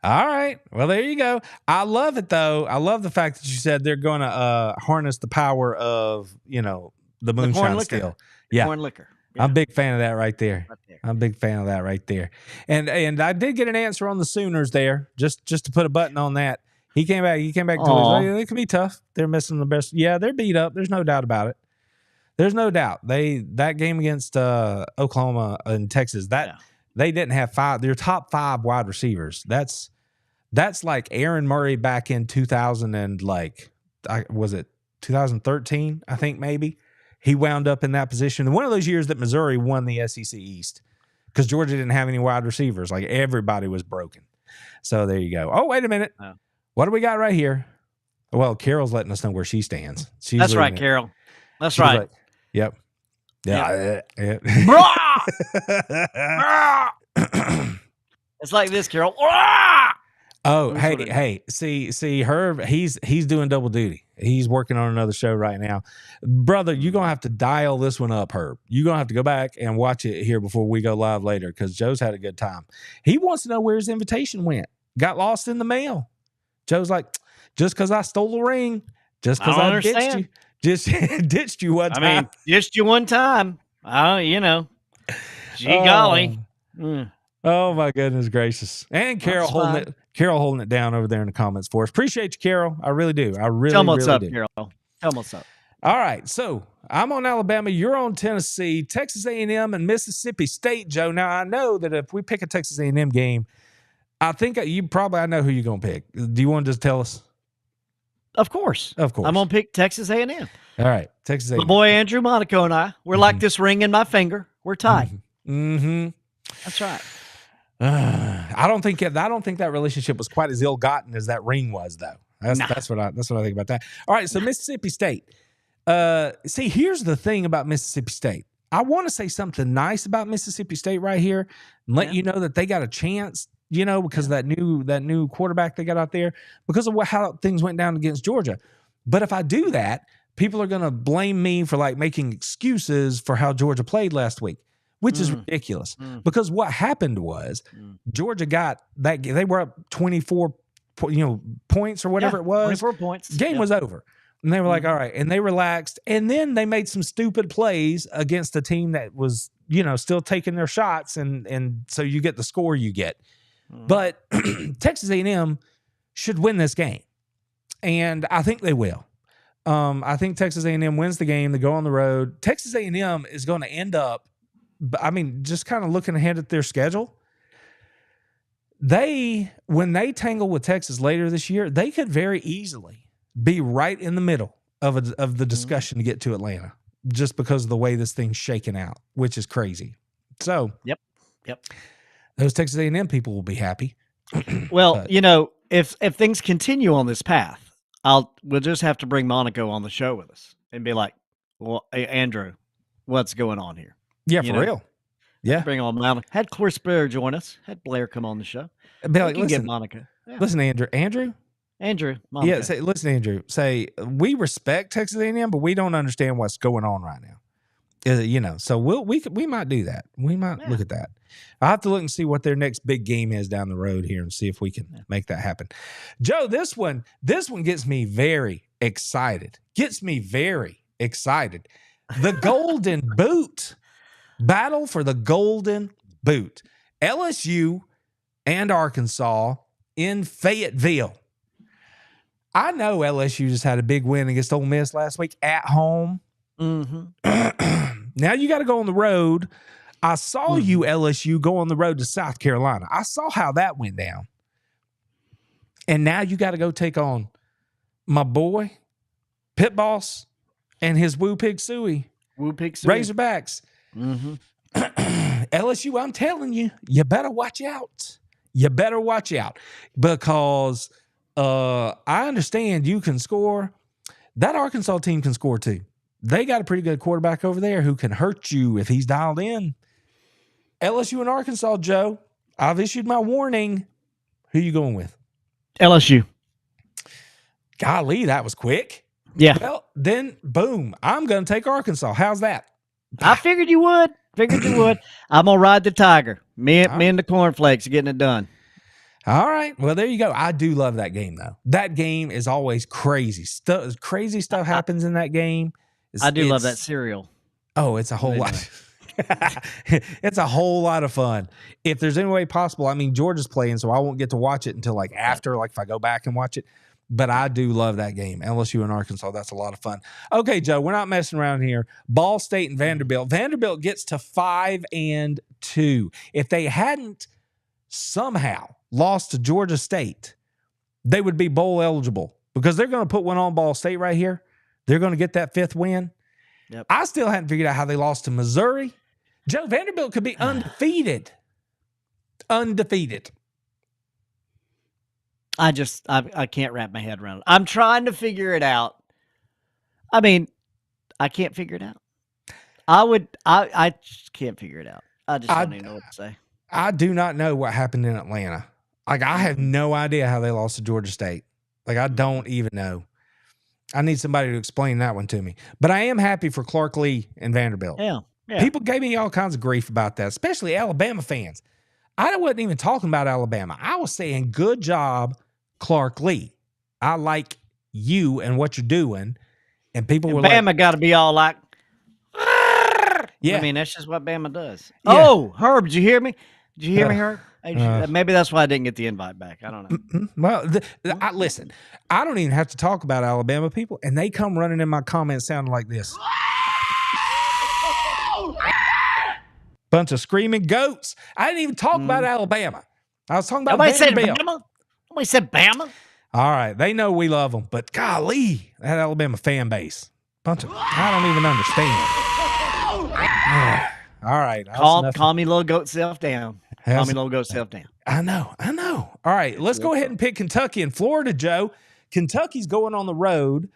All right. Well, there you go. I love it, though. I love the fact that you said they're going to harness the power of, the moonshine still. Yeah. Corn liquor. I'm a big fan of that right there. I'm a big fan of that right there. And I did get an answer on the Sooners there, just to put a button on that. He came back to us. It could be tough. They're missing the best. Yeah, they're beat up. There's no doubt about it. There's no doubt. That game against Oklahoma and Texas, they didn't have their top 5 wide receivers. That's like Aaron Murray back in 2000 and was it 2013? I think maybe. He wound up in that position. One of those years that Missouri won the SEC East because Georgia didn't have any wide receivers. Everybody was broken. So there you go. Oh, wait a minute. Oh. What do we got right here? Well, Carol's letting us know where she stands. That's right, Carol. That's right. Yep. Yeah. It's like this, Carol. Oh, hey, see, Herb, he's doing double duty. He's working on another show right now. Brother, you're going to have to dial this one up, Herb. You're going to have to go back and watch it here before we go live later because Joe's had a good time. He wants to know where his invitation went. Got lost in the mail. Joe's like, just because I stole a ring, just because I ditched you. Just ditched you one time. Ditched you one time. Gee golly. Mm. Oh my goodness gracious! And Carol holding it down over there in the comments for us. Appreciate you, Carol. I really do. I really, Tell them what's really up, do. Carol. Tell them what's up. All right, so I'm on Alabama. You're on Tennessee, Texas A&M, and Mississippi State, Joe. Now I know that if we pick a Texas A&M game, I think I know who you're gonna pick. Do you want to just tell us? Of course. Of course. I'm gonna pick Texas A&M. All right, Texas A&M. My boy Andrew Monaco and I, we're like this ring in my finger. We're tied. Mm-hmm. That's right. I don't think that relationship was quite as ill-gotten as that ring was, though. That's what I think about that. All right, so Mississippi State. See, here's the thing about Mississippi State. I want to say something nice about Mississippi State right here and let you know that they got a chance, because of that new quarterback they got out there, because of how things went down against Georgia. But if I do that, people are going to blame me for like making excuses for how Georgia played last week, which is ridiculous. Because what happened was Georgia got that. They were up 24, points or whatever it was. 24 points. Game was over. And they were like, all right. And they relaxed. And then they made some stupid plays against a team that was, still taking their shots. And so you get the score you get. But Texas A&M should win this game. And I think they will. I think Texas A&M wins the game. They go on the road. Texas A&M is going to end up, just kind of looking ahead at their schedule. When they tangle with Texas later this year, they could very easily be right in the middle of the discussion to get to Atlanta, just because of the way this thing's shaking out, which is crazy. So, yep, those Texas A&M people will be happy. Well, if things continue on this path, we'll just have to bring Monaco on the show with us and be like, "Well, hey, Andrew, what's going on here?" Yeah, for real. Yeah, bring on Monaco. Had Chris Blair join us. Had Blair come on the show. Be like, listen, get Monaco. Yeah. Listen, Andrew. Monaco. Yeah, listen, Andrew. Say we respect Texas A&M, but we don't understand what's going on right now. So we might do that. We might look at that. I'll have to look and see what their next big game is down the road here and see if we can make that happen. Joe, this one gets me very excited. The Golden Boot. Battle for the Golden Boot. LSU and Arkansas in Fayetteville. I know LSU just had a big win against Ole Miss last week at home. Mm-hmm. Now you got to go on the road. I saw you, LSU, go on the road to South Carolina. I saw how that went down. And now you got to go take on my boy, Pit Boss, and his Woo Pig Suey. Razorbacks. Mm-hmm. LSU, I'm telling you, you better watch out. Because I understand you can score. That Arkansas team can score too. They got a pretty good quarterback over there who can hurt you if he's dialed in. LSU and Arkansas, Joe, I've issued my warning. Who you going with? LSU. Golly, that was quick. Yeah. Well, then, boom, I'm going to take Arkansas. How's that? I figured you would. I'm going to ride the Tiger. Me and the Cornflakes are getting it done. All right. Well, there you go. I do love that game, though. That game is always crazy. Crazy stuff happens in that game. I do love that cereal. Oh, it's a whole lot. It's a whole lot of fun. If there's any way possible, Georgia's playing, so I won't get to watch it until after, if I go back and watch it. But I do love that game. LSU and Arkansas, that's a lot of fun. Okay, Joe, we're not messing around here. Ball State and Vanderbilt. Vanderbilt gets to 5-2. If they hadn't somehow lost to Georgia State, they would be bowl eligible because they're going to put one on Ball State right here. They're going to get that 5th win. Yep. I still haven't figured out how they lost to Missouri. Joe, Vanderbilt could be undefeated. I can't wrap my head around it. I'm trying to figure it out. I can't figure it out. I just can't figure it out. I just don't even know what to say. I do not know what happened in Atlanta. I have no idea how they lost to Georgia State. I don't even know. I need somebody to explain that one to me. But I am happy for Clark Lee and Vanderbilt. Yeah. People gave me all kinds of grief about that, especially Alabama fans. I wasn't even talking about Alabama. I was saying, good job, Clark Lee. I like you and what you're doing. And people were Bama got to be all like, Yeah. I mean, that's just what Bama does. Yeah. Oh, Herb, did you hear me? Did you hear me, Herb? uh, Maybe that's why I didn't get the invite back. I don't know. well, listen, I don't even have to talk about Alabama people, and they come running in my comments sounding like this. Bunch of screaming goats. I didn't even talk about Alabama. I was talking about Nobody said Vanderbilt. Bama. Nobody said Bama. All right. They know we love them, but golly, that Alabama fan base. Bunch of, I don't even understand. All right. Calm me little goat self down. Calm me little goat self down. I know. All right. Let's go ahead and pick Kentucky and Florida, Joe. Kentucky's going on the road.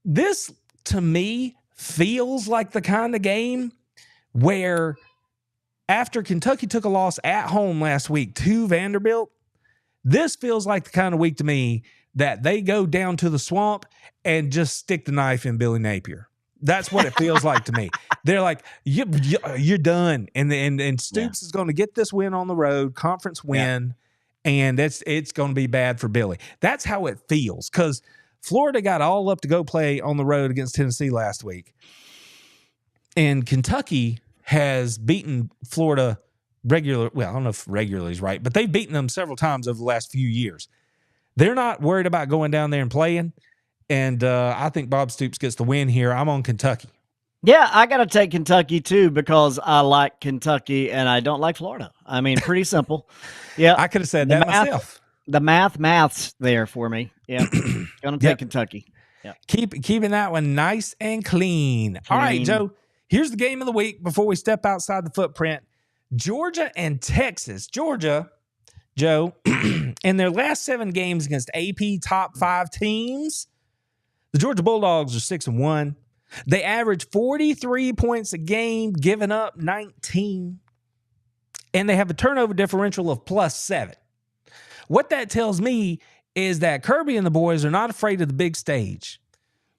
This, to me, feels like the kind of game where after Kentucky took a loss at home last week to Vanderbilt, this feels like the kind of week to me that they go down to the swamp and just stick the knife in Billy Napier. That's what it feels like to me. They're like, you're done. And Stoops is going to get this win on the road, conference win, and it's going to be bad for Billy. That's how it feels, because Florida got all up to go play on the road against Tennessee last week. And Kentucky has beaten Florida well, I don't know if regularly is right, but they've beaten them several times over the last few years. They're not worried about going down there and playing. And I think Bob Stoops gets the win here. I'm on Kentucky. Yeah, I got to take Kentucky too, because I like Kentucky and I don't like Florida. I mean, pretty simple. Yeah. I could have said that myself. The math's there for me. Yeah. Gonna take Kentucky. Yeah. Keeping that one nice and clean. All right, Joe. Here's the game of the week before we step outside the footprint. Georgia and Texas. Georgia, Joe, in their last 7 games against AP top 5 teams, the Georgia Bulldogs are 6-1. They average 43 points a game, giving up 19. And they have a turnover differential of +7. What that tells me is that Kirby and the boys are not afraid of the big stage.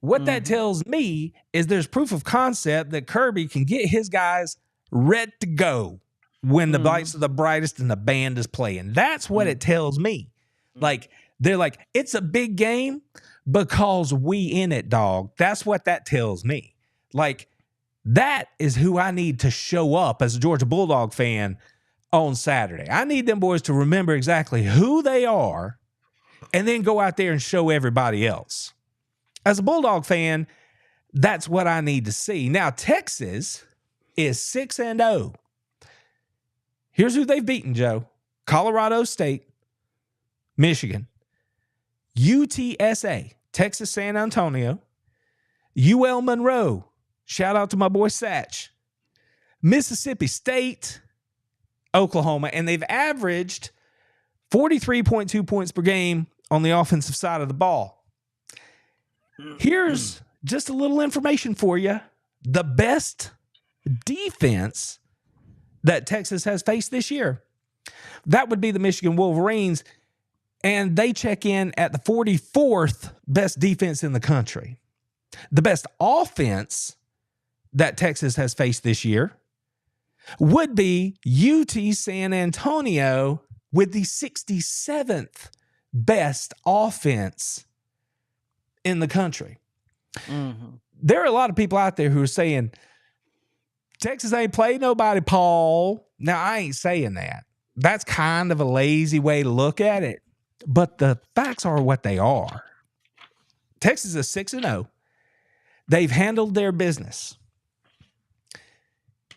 What that tells me is there's proof of concept that Kirby can get his guys ready to go when the lights are the brightest and the band is playing. That's what it tells me. Like, they're like, it's a big game because we in it, dog. That's what that tells me. Like, that is who I need to show up as a Georgia Bulldog fan on Saturday. I need them boys to remember exactly who they are and then go out there and show everybody else. As a Bulldog fan, that's what I need to see. Now, Texas is 6-0. Here's who they've beaten, Joe. Colorado State, Michigan, UTSA, Texas San Antonio, UL Monroe, shout out to my boy Satch, Mississippi State, Oklahoma, and they've averaged 43.2 points per game on the offensive side of the ball. Here's just a little information for you. The best defense that Texas has faced this year, that would be the Michigan Wolverines, and they check in at the 44th best defense in the country. The best offense that Texas has faced this year would be UT San Antonio with the 67th best offense in the country. There are a lot of people out there who are saying, Texas ain't played nobody, Paul. Now, I ain't saying that. That's kind of a lazy way to look at it. But the facts are what they are. Texas is 6-0. They've handled their business.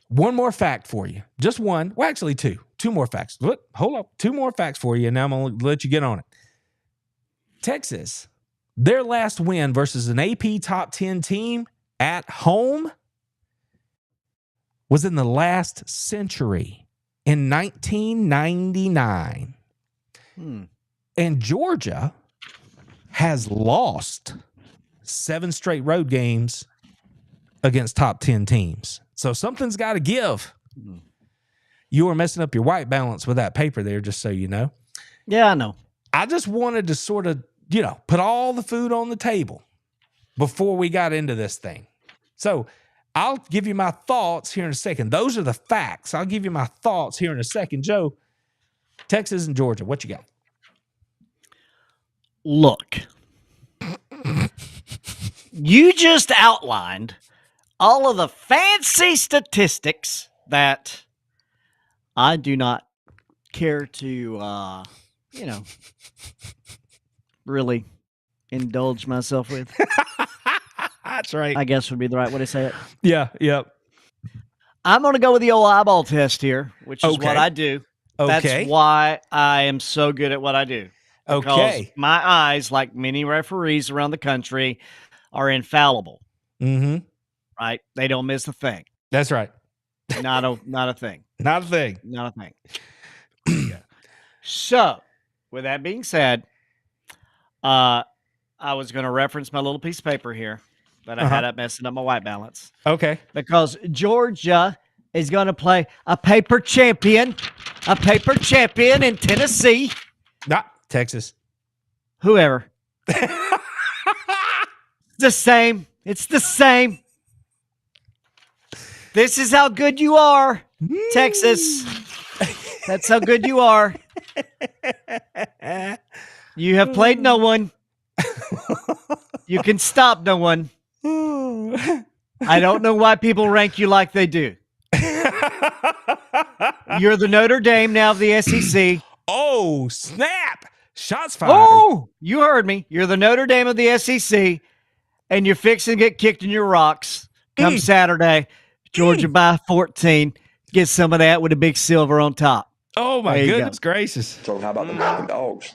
One more fact for you. Just one. Well, actually two. Two more facts. Look, hold up. 2 more facts for you, and now I'm going to let you get on it. Texas, their last win versus an AP top 10 team at home was in the last century, in 1999. And Georgia has lost 7 straight road games against top 10 teams. So something's got to give. You were messing up your white balance with that paper there, just so you know. Yeah, I know. I just wanted to sort of, put all the food on the table before we got into this thing. So I'll give you my thoughts here in a second. Those are the facts. I'll give you my thoughts here in a second. Joe, Texas and Georgia, what you got? Look, you just outlined all of the fancy statistics that I do not care to, really indulge myself with. That's right. I guess would be the right way to say it. Yeah. Yep. I'm going to go with the old eyeball test here, which is what I do. Okay. That's why I am so good at what I do. Because Okay. my eyes, like many referees around the country, are infallible. Mm-hmm. Right? They don't miss a thing. That's right. Not a thing. Not a thing. Not a thing. Yeah. So, with that being said, I was going to reference my little piece of paper here that I had up messing up my white balance. Okay. Because Georgia is going to play a paper champion in Tennessee. Not Texas. Whoever. The same. It's the same. This is how good you are, Texas. That's how good you are. You have played no one. You can stop no one. I don't know why people rank you like they do. You're the Notre Dame now of the SEC. Oh, snap. Shots fired. Oh, you heard me. You're the Notre Dame of the SEC, and you're fixing to get kicked in your rocks come Saturday. Georgia by 14. Get some of that with a big silver on top. Oh, my goodness gracious. So how about the dogs?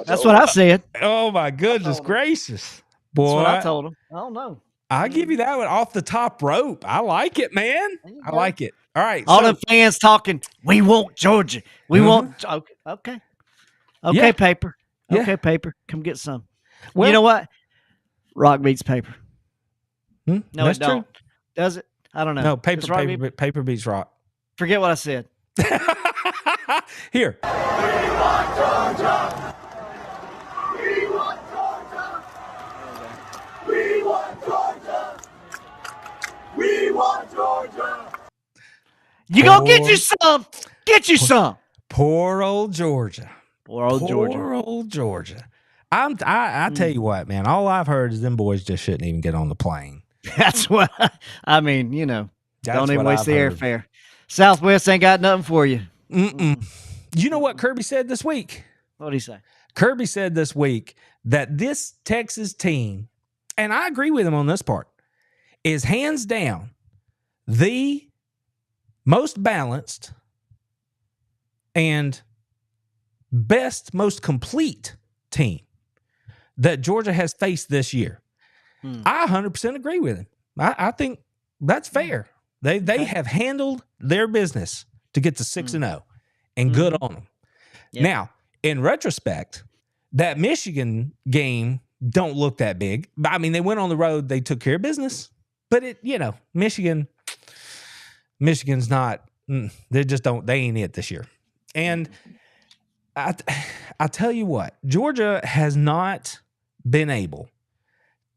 That's what I said. Oh, my goodness gracious. Boy, That's what I told him. I don't know. I'll give you that one off the top rope. I like it, man. I like it. All right. All the fans talking, we want Georgia. We want. Okay. Yeah. Paper. Yeah. Okay, paper. Come get some. Well, you know what? Rock beats paper. No, that's it don't. true. Does it? I don't know. No, Does rock beat- paper beats rock. Forget what I said. Here. We want Georgia. We want Georgia. We want Georgia. We want Georgia. You go get you some. Get you some. Poor old Georgia. Poor old Georgia. Poor old Georgia. I tell you what, man. All I've heard is them boys just shouldn't even get on the plane. That's what I mean. That's don't even what waste I've the heard. airfare. Southwest ain't got nothing for you. You know what Kirby said this week? What did he say? Kirby said this week that this Texas team, and I agree with him on this part, is hands down the most balanced and best, most complete team that Georgia has faced this year. I 100% agree with him. I think that's fair. They have handled their business to get to 6-0 and good on them. Yep. Now, in retrospect, that Michigan game don't look that big. I mean, they went on the road, they took care of business, but Michigan's not, they ain't it this year. And I tell you what, Georgia has not been able,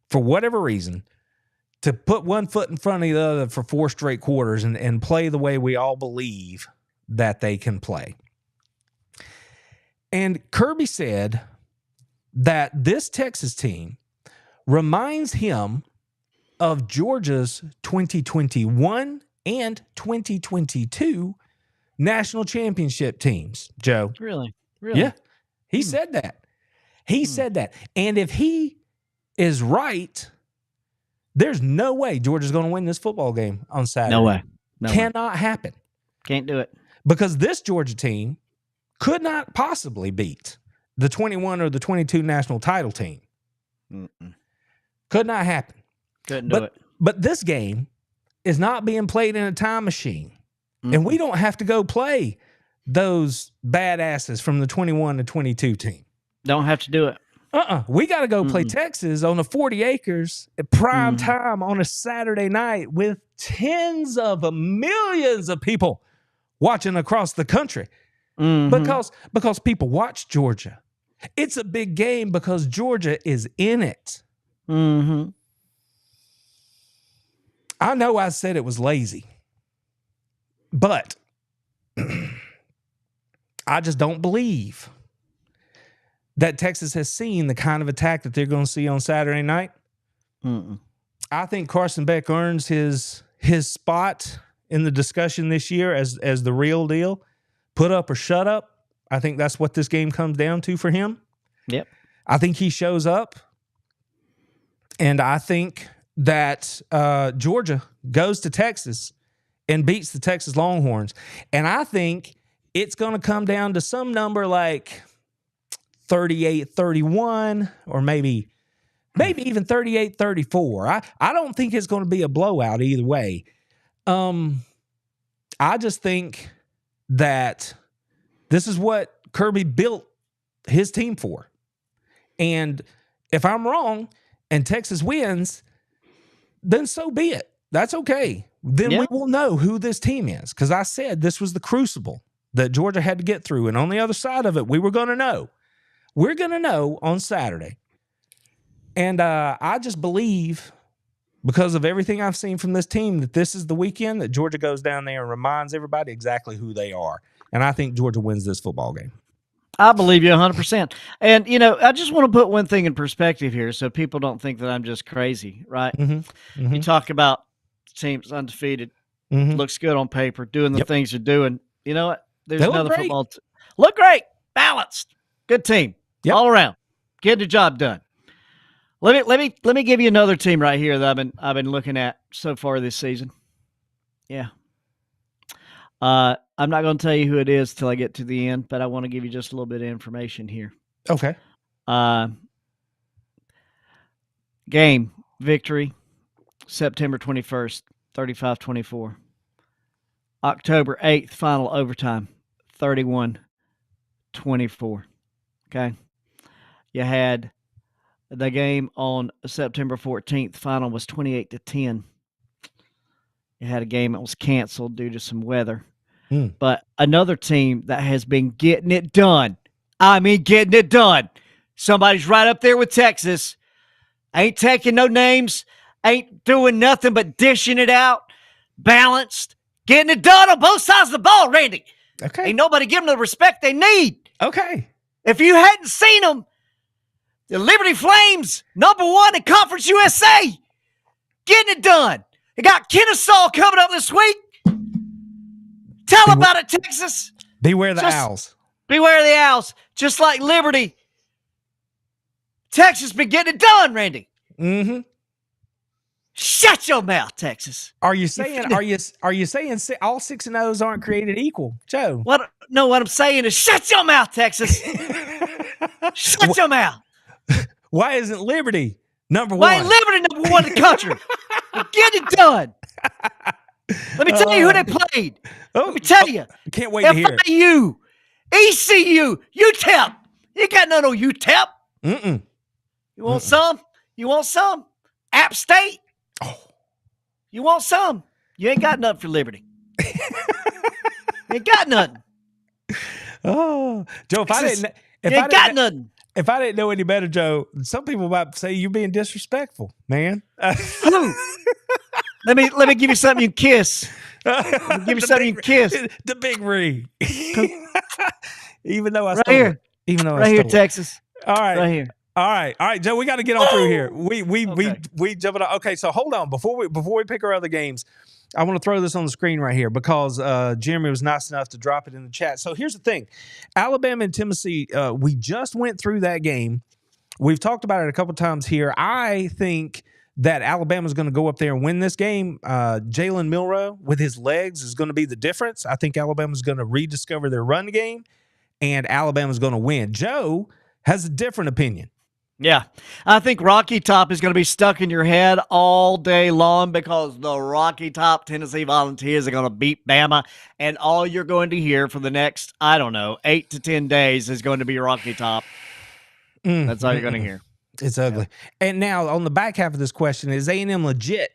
for whatever reason, to put one foot in front of the other for 4 straight quarters and play the way we all believe that they can play. And Kirby said that this Texas team reminds him of Georgia's 2021 and 2022 national championship teams, Joe. Really? Yeah. He said that. He said that. And if he is right, there's no way Georgia's going to win this football game on Saturday. No way. Cannot happen. Can't do it. Because this Georgia team could not possibly beat the 21 or the 22 national title team. Could not happen. Couldn't do it. But this game is not being played in a time machine. And we don't have to go play those badasses from the 21 to 22 team. Don't have to do it. We got to go play Texas on the 40 acres at prime time on a Saturday night with tens of millions of people watching across the country. Because people watch Georgia. It's a big game because Georgia is in it. I know I said it was lazy, but I just don't believe that Texas has seen the kind of attack that they're going to see on Saturday night. I think Carson Beck earns his spot in the discussion this year as the real deal. Put up or shut up. I think that's what this game comes down to for him. Yep. I think he shows up. And I think that Georgia goes to Texas and beats the Texas Longhorns. And I think it's going to come down to some number like 38-31 or maybe even 38-34. I don't think it's going to be a blowout either way. I just think that this is what Kirby built his team for. And if I'm wrong and Texas wins, then so be it. That's okay. Then we will know who this team is. Because I said this was the crucible that Georgia had to get through. And on the other side of it, we were going to know. We're going to know on Saturday. And I just believe, because of everything I've seen from this team, that this is the weekend that Georgia goes down there and reminds everybody exactly who they are. And I think Georgia wins this football game. I believe you 100%. And, I just want to put one thing in perspective here so people don't think that I'm just crazy, right? You talk about teams undefeated, looks good on paper, doing the things they're doing. You know what? There's another football look great, balanced, good team all around, getting the job done. Let me give you another team right here that I've been looking at so far this season. Yeah. I'm not going to tell you who it is till I get to the end, but I want to give you just a little bit of information here. Okay. Game victory, September 21st, 35-24. October 8th, final overtime, 31-24. Okay. You had the game on September 14th, final was 28-10. You had a game that was canceled due to some weather. But another team that has been getting it done. I mean, getting it done. Somebody's right up there with Texas. Ain't taking no names. Ain't doing nothing but dishing it out. Balanced. Getting it done on both sides of the ball, Randy. Okay. Ain't nobody giving them the respect they need. Okay. If you hadn't seen them, the Liberty Flames, #1 in Conference USA, getting it done. They got Kennesaw coming up this week. Tell about it, Texas. Beware the Owls. Beware the Owls. Just like Liberty. Texas been getting it done, Randy. Shut your mouth, Texas. Are you saying all 6-0s aren't created equal, Joe? What I'm saying is shut your mouth, Texas. Shut your mouth. Why isn't Liberty #1? Why ain't Liberty #1 in the country? Get it done. Let me tell you who they played. Let me tell you. Can't wait to hear it. FIU, ECU, UTEP. You ain't got none on UTEP. You want some? You want some? App State? You want some? You ain't got nothing for Liberty. You ain't got nothing. Oh, Joe, if I didn't know any better, Joe, some people might say you're being disrespectful, man. Who? Let me give you something you can kiss. Give you something you can kiss. The big ring. Even though I right here, right here, Texas. All right, right here. All right, Joe. We got to get on through here. We jumping on. Okay, so hold on before we pick our other games. I want to throw this on the screen right here because Jeremy was nice enough to drop it in the chat. So here's the thing: Alabama and Tennessee. We just went through that game. We've talked about it a couple times here. I think that Alabama's going to go up there and win this game. Jalen Milroe with his legs is going to be the difference. I think Alabama's going to rediscover their run game, and Alabama's going to win. Joe has a different opinion. Yeah, I think Rocky Top is going to be stuck in your head all day long because the Rocky Top Tennessee Volunteers are going to beat Bama, and all you're going to hear for the next, 8 to 10 days is going to be Rocky Top. That's all you're going to hear. It's ugly. Yeah. And now on the back half of this question, is A&M legit?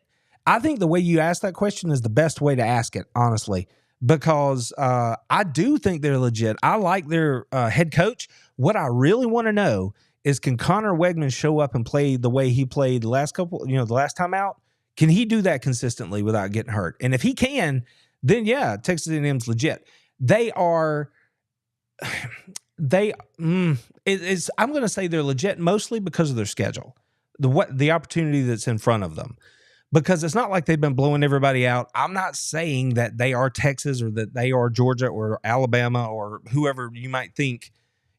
I think the way you ask that question is the best way to ask it, honestly, because I do think they're legit. I like their head coach. What I really want to know is, can Connor Wegman show up and play the way he played the last time out? Can he do that consistently without getting hurt? And if he can, then yeah, Texas A&M's legit. They are. I'm going to say they're legit mostly because of their schedule, the opportunity that's in front of them. because it's not like they've been blowing everybody out. I'm not saying that they are Texas or that they are Georgia or Alabama or whoever you might think,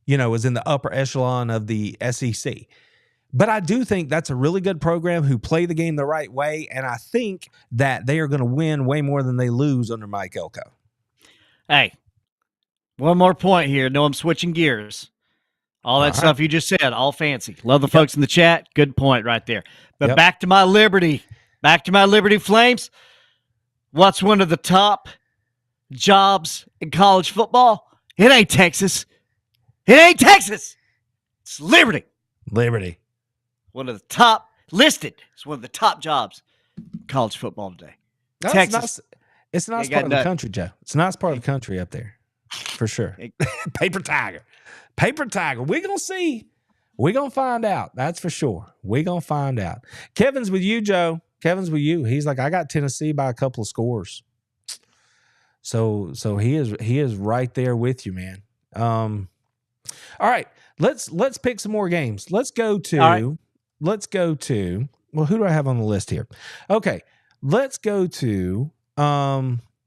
is in the upper echelon of the SEC. But I do think that's a really good program who play the game the right way, and I think that they are going to win way more than they lose under Mike Elko. Hey, one more point here. No, I'm switching gears. All that stuff you just said, all fancy. Love the folks in the chat. Good point right there. But back to my Liberty. Back to my Liberty Flames. What's one of the top jobs in college football? It ain't Texas. It ain't Texas. It's Liberty. Liberty. One of the top listed. It's one of the top jobs in college football today. No, Texas. It's a nice part of the country, Joe. It's a nice part of the country up there. For sure. Paper Tiger. Paper Tiger. We're going to see. We're going to find out. That's for sure. We're going to find out. Kevin's with you, Joe. Kevin's with you. He's like, I got Tennessee by a couple of scores. So he is right there with you, man. All right. Let's pick some more games. Let's go to, well, who do I have on the list here? Okay. Let's go to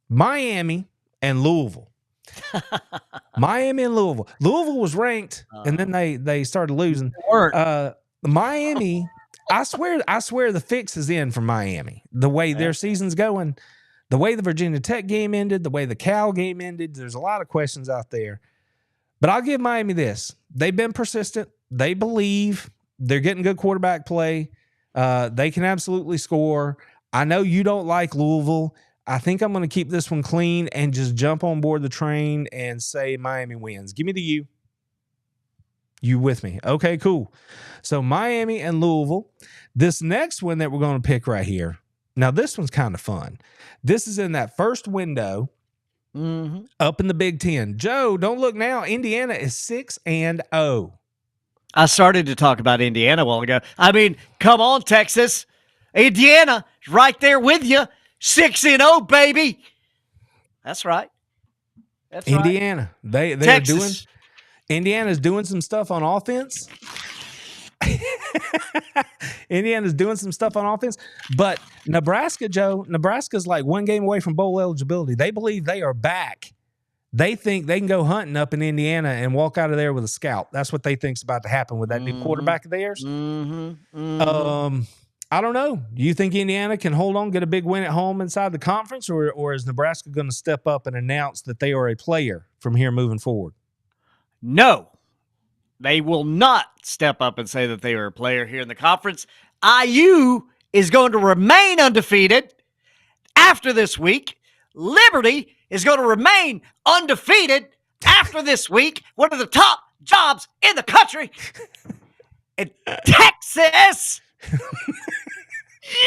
Miami and Louisville. Miami and Louisville. Louisville was ranked, and then they started losing. Miami, I swear the fix is in for Miami. The way their season's going, the way the Virginia Tech game ended, the way the Cal game ended, there's a lot of questions out there. But I'll give Miami this. They've been persistent. They believe. They're getting good quarterback play. They can absolutely score. I know you don't like Louisville. I think I'm going to keep this one clean and just jump on board the train and say Miami wins. Give me the U. You with me? Okay, cool. So Miami and Louisville. This next one that we're going to pick right here. Now, this one's kind of fun. This is in that first window up in the Big Ten. Joe, don't look now. Indiana is 6-0. I started to talk about Indiana a while ago. I mean, come on, Texas. Indiana is right there with you. 6-0, baby. That's right. That's Indiana. Right. They're doing. Indiana's doing some stuff on offense. Indiana's doing some stuff on offense, but Nebraska, Joe. Nebraska's like one game away from bowl eligibility. They believe they are back. They think they can go hunting up in Indiana and walk out of there with a scalp. That's what they think's about to happen with that new quarterback of theirs. I don't know. Do you think Indiana can hold on, get a big win at home inside the conference, or is Nebraska going to step up and announce that they are a player from here moving forward? No, they will not step up and say that they are a player here in the conference. IU is going to remain undefeated after this week. Liberty is going to remain undefeated after this week. One of the top jobs in the country. In Texas.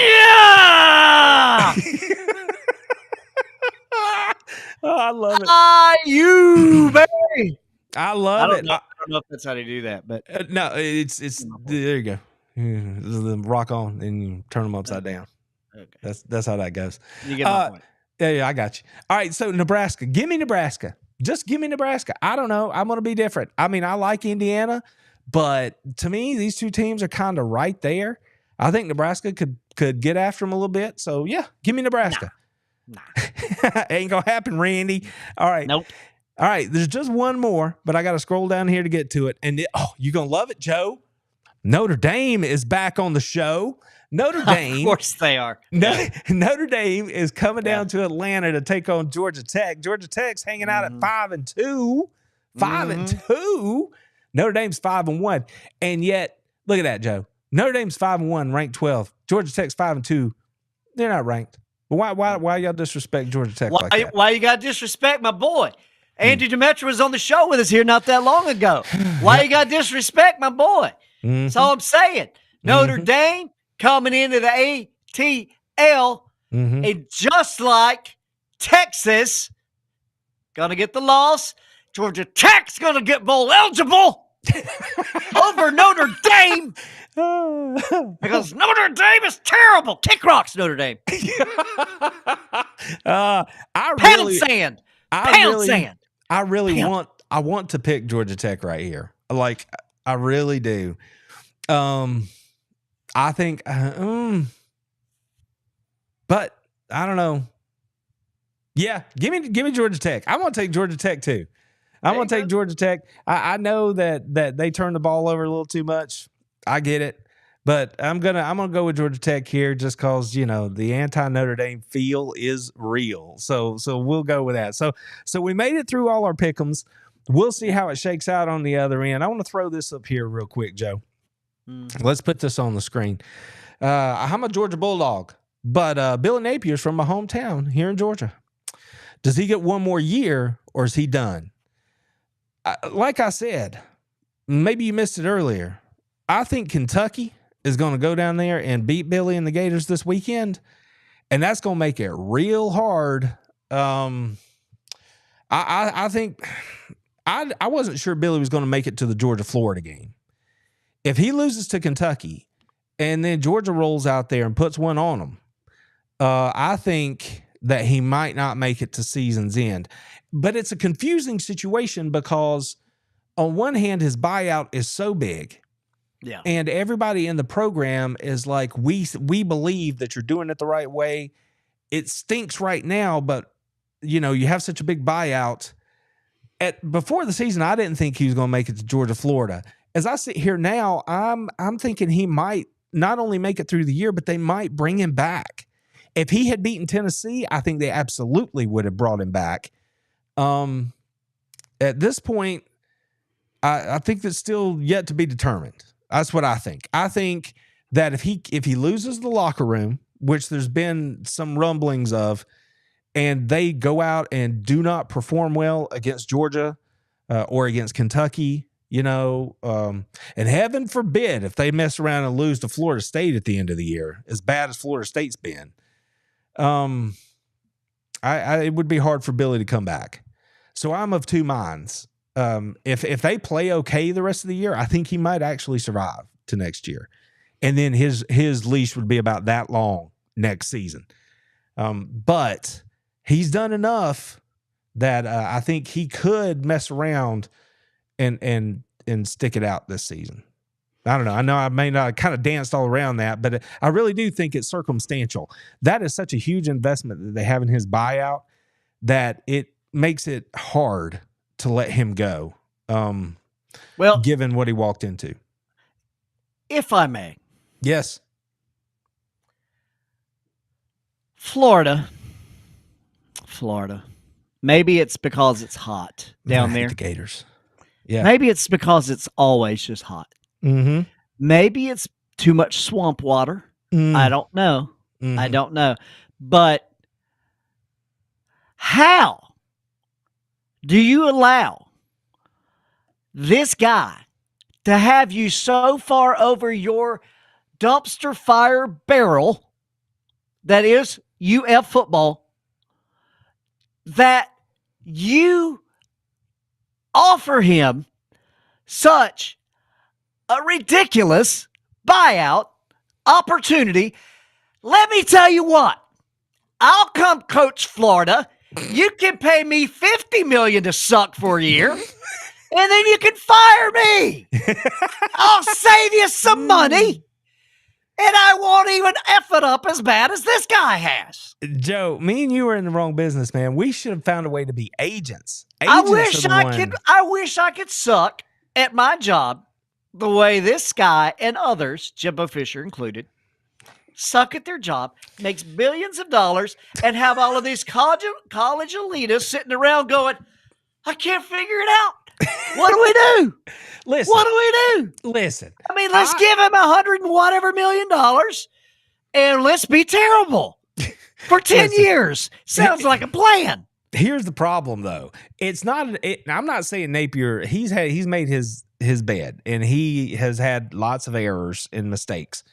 Yeah! Oh, I love it. IU, baby. I love it. I don't know if that's how they do that, but no, it's there you go. Rock on and you turn them upside down. Okay. That's how that goes. You get my point. Yeah, I got you. All right, so Nebraska. Give me Nebraska. Just give me Nebraska. I don't know. I'm going to be different. I mean, I like Indiana, but to me, these two teams are kind of right there. I think Nebraska could get after them a little bit. So, yeah, give me Nebraska. Nah. Ain't going to happen, Randy. All right. Nope. All right, there's just one more, but I got to scroll down here to get to it. And you're going to love it, Joe. Notre Dame is back on the show. Notre Dame. Of course they are. Notre Dame is coming down to Atlanta to take on Georgia Tech. Georgia Tech's hanging out at 5-2. 5-2. Notre Dame's 5-1. And yet, look at that, Joe. Notre Dame's 5-1, ranked 12. Georgia Tech's 5-2. They're not ranked. But why y'all disrespect Georgia Tech like that? Why you got to disrespect my boy? Andy Demetra was on the show with us here not that long ago. Why you got to disrespect my boy? That's all I'm saying. Notre Dame coming into the ATL, and just like Texas, going to get the loss. Georgia Tech's going to get bowl eligible over Notre Dame because Notre Dame is terrible. Kick rocks, Notre Dame. Pound sand. I want to pick Georgia Tech right here. Like, I really do. I think But I don't know. Yeah, give me Georgia Tech. I want to take Georgia Tech too. I'm going to take Georgia Tech. I know that they turn the ball over a little too much. I get it. But I'm gonna go with Georgia Tech here just because, the anti-Notre Dame feel is real. So we'll go with that. So we made it through all our pick'ems. We'll see how it shakes out on the other end. I want to throw this up here real quick, Joe. Let's put this on the screen. I'm a Georgia Bulldog, but Billy Napier's from my hometown here in Georgia. Does he get one more year or is he done? Like I said, maybe you missed it earlier. I think Kentucky is going to go down there and beat Billy and the Gators this weekend, and that's going to make it real hard. I think I wasn't sure Billy was going to make it to the Georgia-Florida game. If he loses to Kentucky and then Georgia rolls out there and puts one on them, I think that he might not make it to season's end. But it's a confusing situation because on one hand, his buyout is so big. Yeah. And everybody in the program is like, we believe that you're doing it the right way. It stinks right now, but you have such a big buyout. Before the season, I didn't think he was going to make it to Georgia, Florida. As I sit here now, I'm thinking he might not only make it through the year, but they might bring him back. If he had beaten Tennessee, I think they absolutely would have brought him back. At this point, I think that's still yet to be determined. That's what I think. I think that if he loses the locker room, which there's been some rumblings of, and they go out and do not perform well against Georgia or against Kentucky, and heaven forbid if they mess around and lose to Florida State at the end of the year, as bad as Florida State's been, it would be hard for Billy to come back. So I'm of two minds. If they play okay the rest of the year, I think he might actually survive to next year. And then his leash would be about that long next season. But he's done enough that I think he could mess around and stick it out this season. I don't know. I know I may not kind of danced all around that, but I really do think it's circumstantial. That is such a huge investment that they have in his buyout that it makes it hard to let him go, given what he walked into. If I may. Yes. Florida. Maybe it's because it's hot down there. The Gators. Yeah. Maybe it's because it's always just hot. Mm-hmm. Maybe it's too much swamp water. I don't know. Mm-hmm. I don't know. But how do you allow this guy to have you so far over your dumpster fire barrel that is UF football that you offer him such a ridiculous buyout opportunity? Let me tell you what, I'll come coach Florida. You can pay me $50 million to suck for a year, and then you can fire me. I'll save you some money, and I won't even F it up as bad as this guy has. Joe, me and you were in the wrong business, man. We should have found a way to be agents. I wish I could suck at my job the way this guy and others, Jimbo Fisher included, suck at their job, makes billions of dollars, and have all of these college elitists sitting around going, I can't figure it out. What do we do? Listen. What do we do? Listen. I mean, let's give him $100 and whatever million, and let's be terrible for 10 years. Sounds like a plan. Here's the problem, though. It's not. I'm not saying Napier. He's made his bed, and he has had lots of errors and mistakes.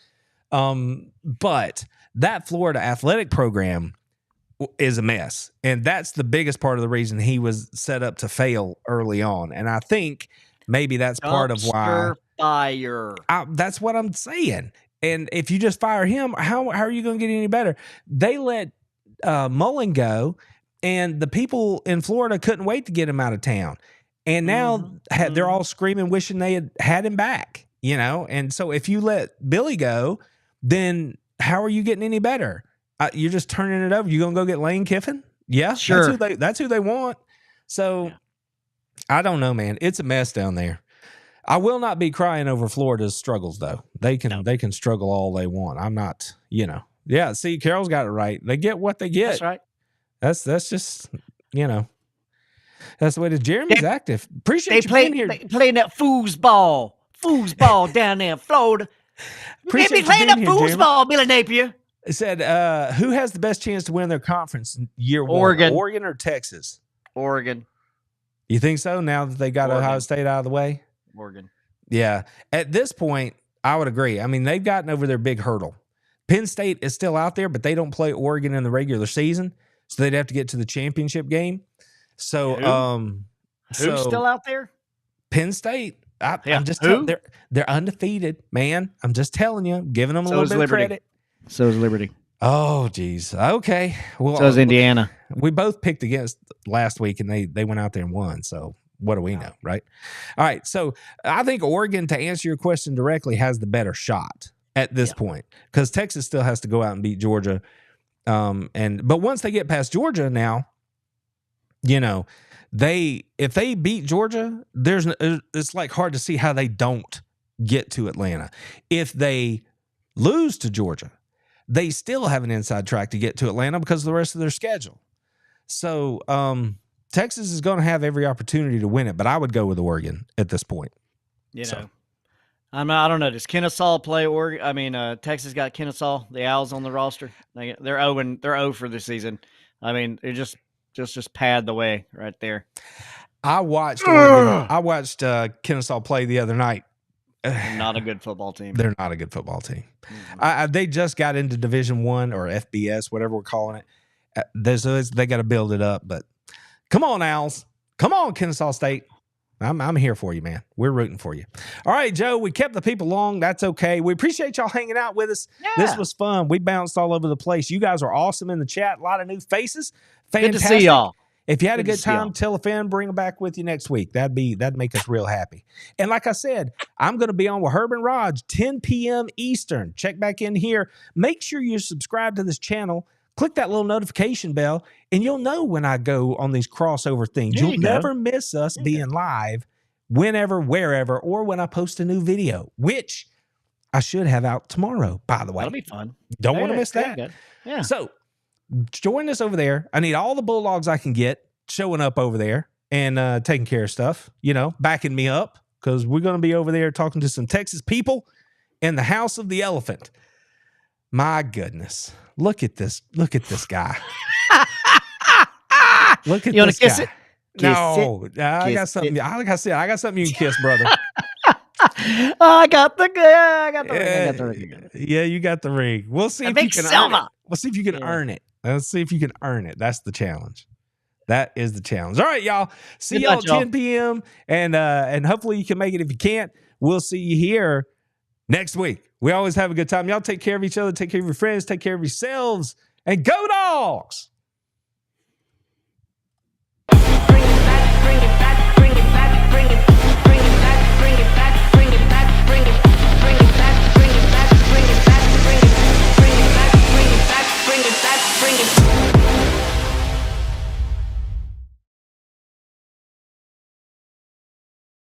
But that Florida athletic program is a mess, and that's the biggest part of the reason he was set up to fail early on. And I think maybe that's part of why. Fire. That's what I'm saying. And if you just fire him, how are you going to get any better? They let Mullen go, and the people in Florida couldn't wait to get him out of town. And now they're all screaming, wishing they had him back. And so if you let Billy go, then how are you getting any better? You're just turning it over. You gonna go get Lane Kiffin? Yeah, Sure. That's who they want. So I don't know, man. It's a mess down there. I will not be crying over Florida's struggles, though. They can struggle all they want. I'm not, Yeah, see, Carol's got it right. They get what they get. That's right. That's just, that's the way it is. Jeremy's active. Appreciate you being here. They playing that foosball down there in Florida. They be playing that foosball, Billy Napier. It said, who has the best chance to win their conference year Oregon. one? Oregon or Texas? Oregon. You think so? Now that they got Ohio State out of the way? Oregon. Yeah. At this point, I would agree. I mean, they've gotten over their big hurdle. Penn State is still out there, but they don't play Oregon in the regular season, so they'd have to get to the championship game. So, who's still out there? Penn State. I'm just telling you, they're undefeated, man. I'm just telling you, I'm giving them a little bit of credit. So is Liberty. Oh, geez. Okay. Well, so is Indiana. We both picked against last week, and they went out there and won. So what do we know, right? All right. So I think Oregon, to answer your question directly, has the better shot at this point, because Texas still has to go out and beat Georgia. But once they get past Georgia now, if they beat Georgia, it's like hard to see how they don't get to Atlanta. If they lose to Georgia, they still have an inside track to get to Atlanta because of the rest of their schedule. So Texas is going to have every opportunity to win it, but I would go with Oregon at this point. I don't know. Does Kennesaw play Oregon? I mean, Texas got Kennesaw, the Owls on the roster. They're 0 for the season. I mean, they just pad the way right there. I watched Oregon. I watched Kennesaw play the other night. They're not a good football team. They're not a good football team. They just got into Division I or FBS, whatever we're calling it. They got to build it up. But come on, Owls. Come on, Kennesaw State. I'm here for you, man. We're rooting for you. All right, Joe, we kept the people long. That's okay. We appreciate y'all hanging out with us. Yeah. This was fun. We bounced all over the place. You guys are awesome in the chat. A lot of new faces. Fantastic. Good to see y'all. If you had a good time, tell a friend, bring them back with you next week. That'd make us real happy. And like I said, I'm going to be on with Herb and Raj, 10 p.m. Eastern. Check back in here. Make sure you subscribe to this channel. Click that little notification bell, and you'll know when I go on these crossover things. You'll never miss us being live whenever, wherever, or when I post a new video, which I should have out tomorrow, by the way. That'll be fun. Don't want to miss that. Good. Yeah. So join us over there. I need all the Bulldogs I can get showing up over there and taking care of stuff, backing me up, because we're going to be over there talking to some Texas people in the House of the Elephant. My goodness. Look at this. Look at this guy. Look at you this guy. Kiss it? No, I got something. Like I said, I got something you can kiss, brother. I got the ring. Yeah, you got the ring. We'll see if you can earn it. We'll see if you can earn it. Let's see if you can earn it. That's the challenge. That is the challenge. All right, y'all. See y'all at 10 p.m. And hopefully you can make it. If you can't, we'll see you here next week. We always have a good time. Y'all take care of each other. Take care of your friends. Take care of yourselves. And go Dogs!